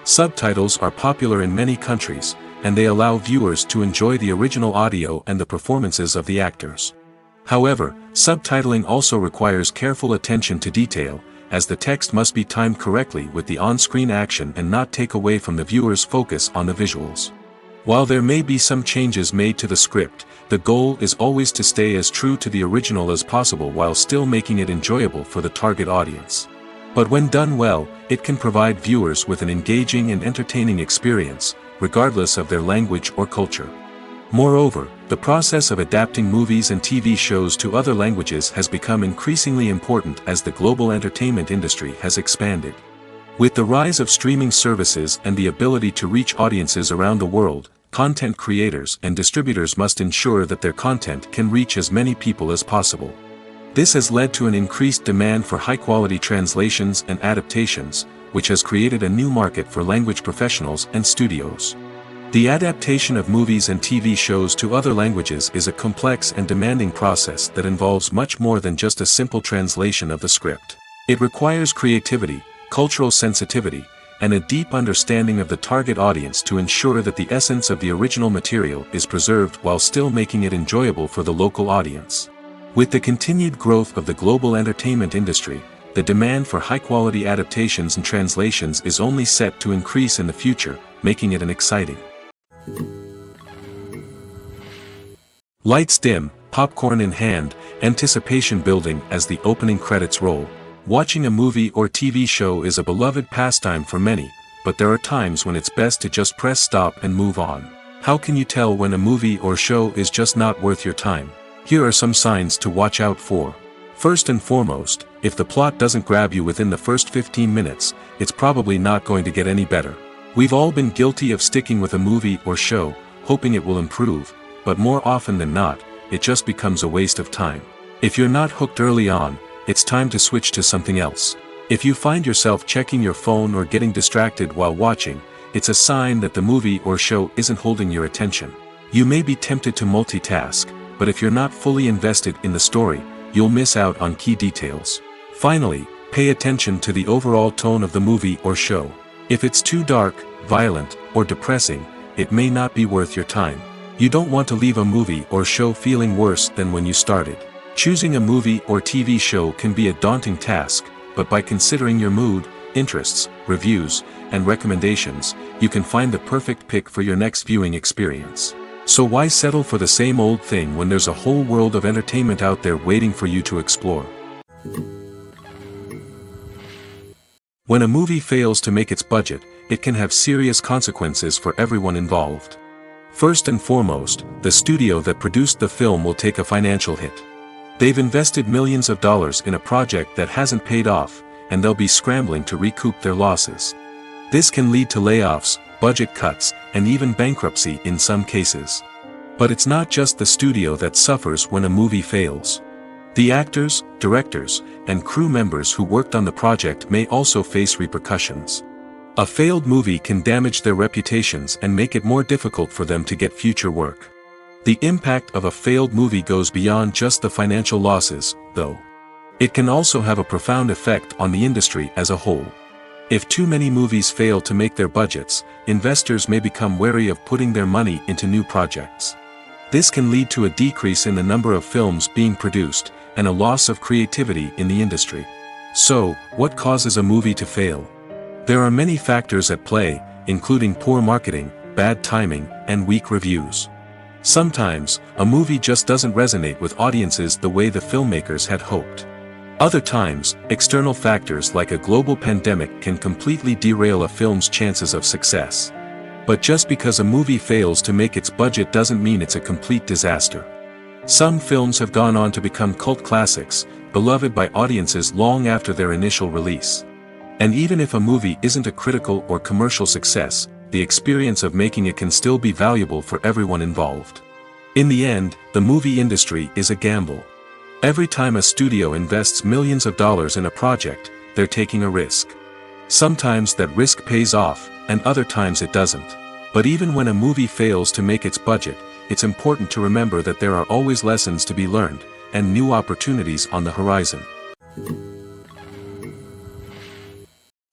Subtitles are popular in many countries, and they allow viewers to enjoy the original audio and the performances of the actors. However, subtitling also requires careful attention to detail, as the text must be timed correctly with the on-screen action and not take away from the viewer's focus on the visuals. While there may be some changes made to the script, the goal is always to stay as true to the original as possible while still making it enjoyable for the target audience. But when done well, it can provide viewers with an engaging and entertaining experience, regardless of their language or culture. Moreover, the process of adapting movies and TV shows to other languages has become increasingly important as the global entertainment industry has expanded. With the rise of streaming services and the ability to reach audiences around the world, content creators and distributors must ensure that their content can reach as many people as possible. This has led to an increased demand for high-quality translations and adaptations, which has created a new market for language professionals and studios. The adaptation of movies and TV shows to other languages is a complex and demanding process that involves much more than just a simple translation of the script. It requires creativity, cultural sensitivity, and a deep understanding of the target audience to ensure that the essence of the original material is preserved while still making it enjoyable for the local audience. With the continued growth of the global entertainment industry, the demand for high-quality adaptations and translations is only set to increase in the future, making it an exciting. Lights dim, popcorn in hand, anticipation building as the opening credits roll. Watching a movie or TV show is a beloved pastime for many, but there are times when it's best to just press stop and move on. How can you tell when a movie or show is just not worth your time? Here are some signs to watch out for. First and foremost, if the plot doesn't grab you within the first 15 minutes, it's probably not going to get any better. We've all been guilty of sticking with a movie or show, hoping it will improve, but more often than not, it just becomes a waste of time. If you're not hooked early on, it's time to switch to something else. If you find yourself checking your phone or getting distracted while watching, it's a sign that the movie or show isn't holding your attention. You may be tempted to multitask, but if you're not fully invested in the story, you'll miss out on key details. Finally, pay attention to the overall tone of the movie or show. If it's too dark, violent, or depressing, it may not be worth your time. You don't want to leave a movie or show feeling worse than when you started. Choosing a movie or TV show can be a daunting task, but by considering your mood, interests, reviews, and recommendations, you can find the perfect pick for your next viewing experience. So why settle for the same old thing when there's a whole world of entertainment out there waiting for you to explore? When a movie fails to make its budget, it can have serious consequences for everyone involved. First and foremost, the studio that produced the film will take a financial hit. They've invested millions of dollars in a project that hasn't paid off, and they'll be scrambling to recoup their losses. This can lead to layoffs, budget cuts, and even bankruptcy in some cases. But it's not just the studio that suffers when a movie fails. The actors, directors, and crew members who worked on the project may also face repercussions. A failed movie can damage their reputations and make it more difficult for them to get future work. The impact of a failed movie goes beyond just the financial losses, though. It can also have a profound effect on the industry as a whole. If too many movies fail to make their budgets, investors may become wary of putting their money into new projects. This can lead to a decrease in the number of films being produced, and a loss of creativity in the industry. So, what causes a movie to fail? There are many factors at play, including poor marketing, bad timing, and weak reviews. Sometimes, a movie just doesn't resonate with audiences the way the filmmakers had hoped. Other times, external factors like a global pandemic can completely derail a film's chances of success. But just because a movie fails to make its budget doesn't mean it's a complete disaster. Some films have gone on to become cult classics, beloved by audiences long after their initial release. And even if a movie isn't a critical or commercial success, the experience of making it can still be valuable for everyone involved. In the end, the movie industry is a gamble. Every time a studio invests millions of dollars in a project, they're taking a risk. Sometimes that risk pays off, and other times it doesn't. But even when a movie fails to make its budget, it's important to remember that there are always lessons to be learned, and new opportunities on the horizon.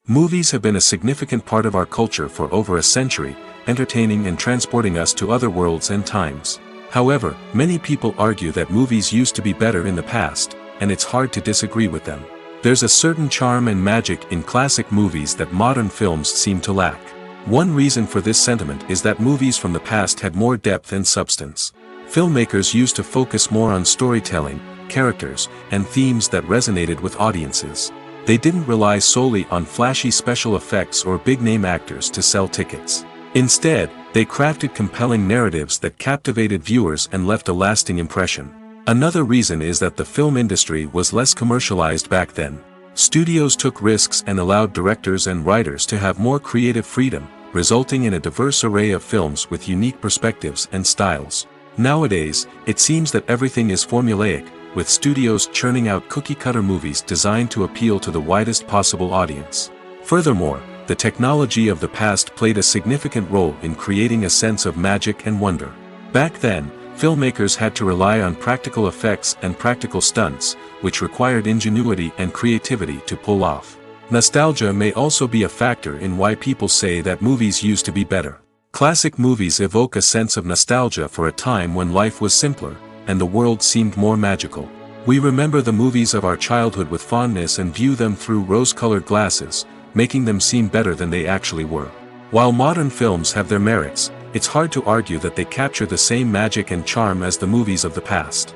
Movies have been a significant part of our culture for over a century, entertaining and transporting us to other worlds and times. However, many people argue that movies used to be better in the past, and it's hard to disagree with them. There's a certain charm and magic in classic movies that modern films seem to lack. One reason for this sentiment is that movies from the past had more depth and substance. Filmmakers used to focus more on storytelling, characters, and themes that resonated with audiences. They didn't rely solely on flashy special effects or big-name actors to sell tickets. Instead, they crafted compelling narratives that captivated viewers and left a lasting impression. Another reason is that the film industry was less commercialized back then. Studios took risks and allowed directors and writers to have more creative freedom, resulting in a diverse array of films with unique perspectives and styles. Nowadays, it seems that everything is formulaic, with studios churning out cookie-cutter movies designed to appeal to the widest possible audience. Furthermore, the technology of the past played a significant role in creating a sense of magic and wonder. Back then, filmmakers had to rely on practical effects and practical stunts, which required ingenuity and creativity to pull off. Nostalgia may also be a factor in why people say that movies used to be better. Classic movies evoke a sense of nostalgia for a time when life was simpler, and the world seemed more magical. We remember the movies of our childhood with fondness and view them through rose-colored glasses, making them seem better than they actually were. While modern films have their merits, it's hard to argue that they capture the same magic and charm as the movies of the past.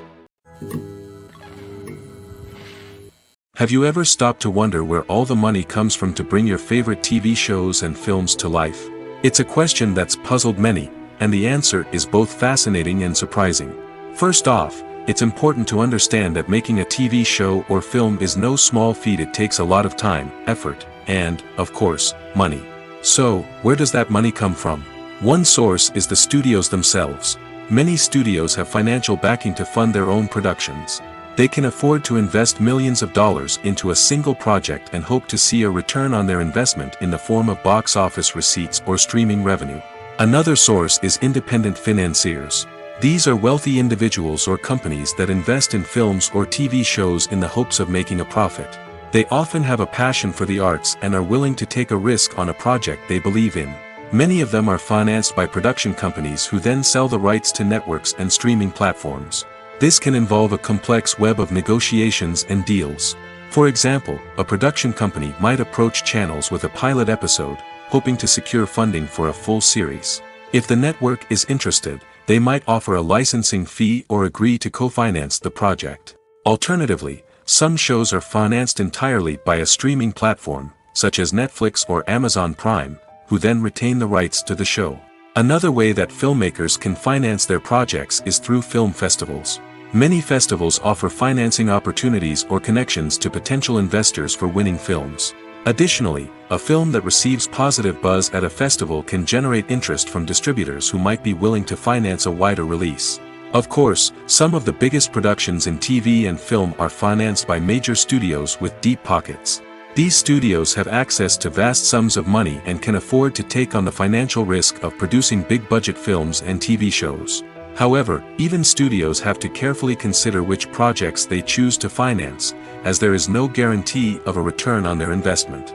Have you ever stopped to wonder where all the money comes from to bring your favorite TV shows and films to life? It's a question that's puzzled many, and the answer is both fascinating and surprising. First off, it's important to understand that making a TV show or film is no small feat. It takes a lot of time, effort, and, of course, money. So, where does that money come from? One source is the studios themselves. Many studios have financial backing to fund their own productions. They can afford to invest millions of dollars into a single project and hope to see a return on their investment in the form of box office receipts or streaming revenue. Another source is independent financiers. These are wealthy individuals or companies that invest in films or TV shows in the hopes of making a profit. They often have a passion for the arts and are willing to take a risk on a project they believe in. Many of them are financed by production companies who then sell the rights to networks and streaming platforms. This can involve a complex web of negotiations and deals. For example, a production company might approach channels with a pilot episode, hoping to secure funding for a full series. If the network is interested, they might offer a licensing fee or agree to co-finance the project. Alternatively, some shows are financed entirely by a streaming platform, such as Netflix or Amazon Prime, who then retain the rights to the show. Another way that filmmakers can finance their projects is through film festivals. Many festivals offer financing opportunities or connections to potential investors for winning films. Additionally, a film that receives positive buzz at a festival can generate interest from distributors who might be willing to finance a wider release. Of course, some of the biggest productions in TV and film are financed by major studios with deep pockets. These studios have access to vast sums of money and can afford to take on the financial risk of producing big-budget films and TV shows. However, even studios have to carefully consider which projects they choose to finance, as there is no guarantee of a return on their investment.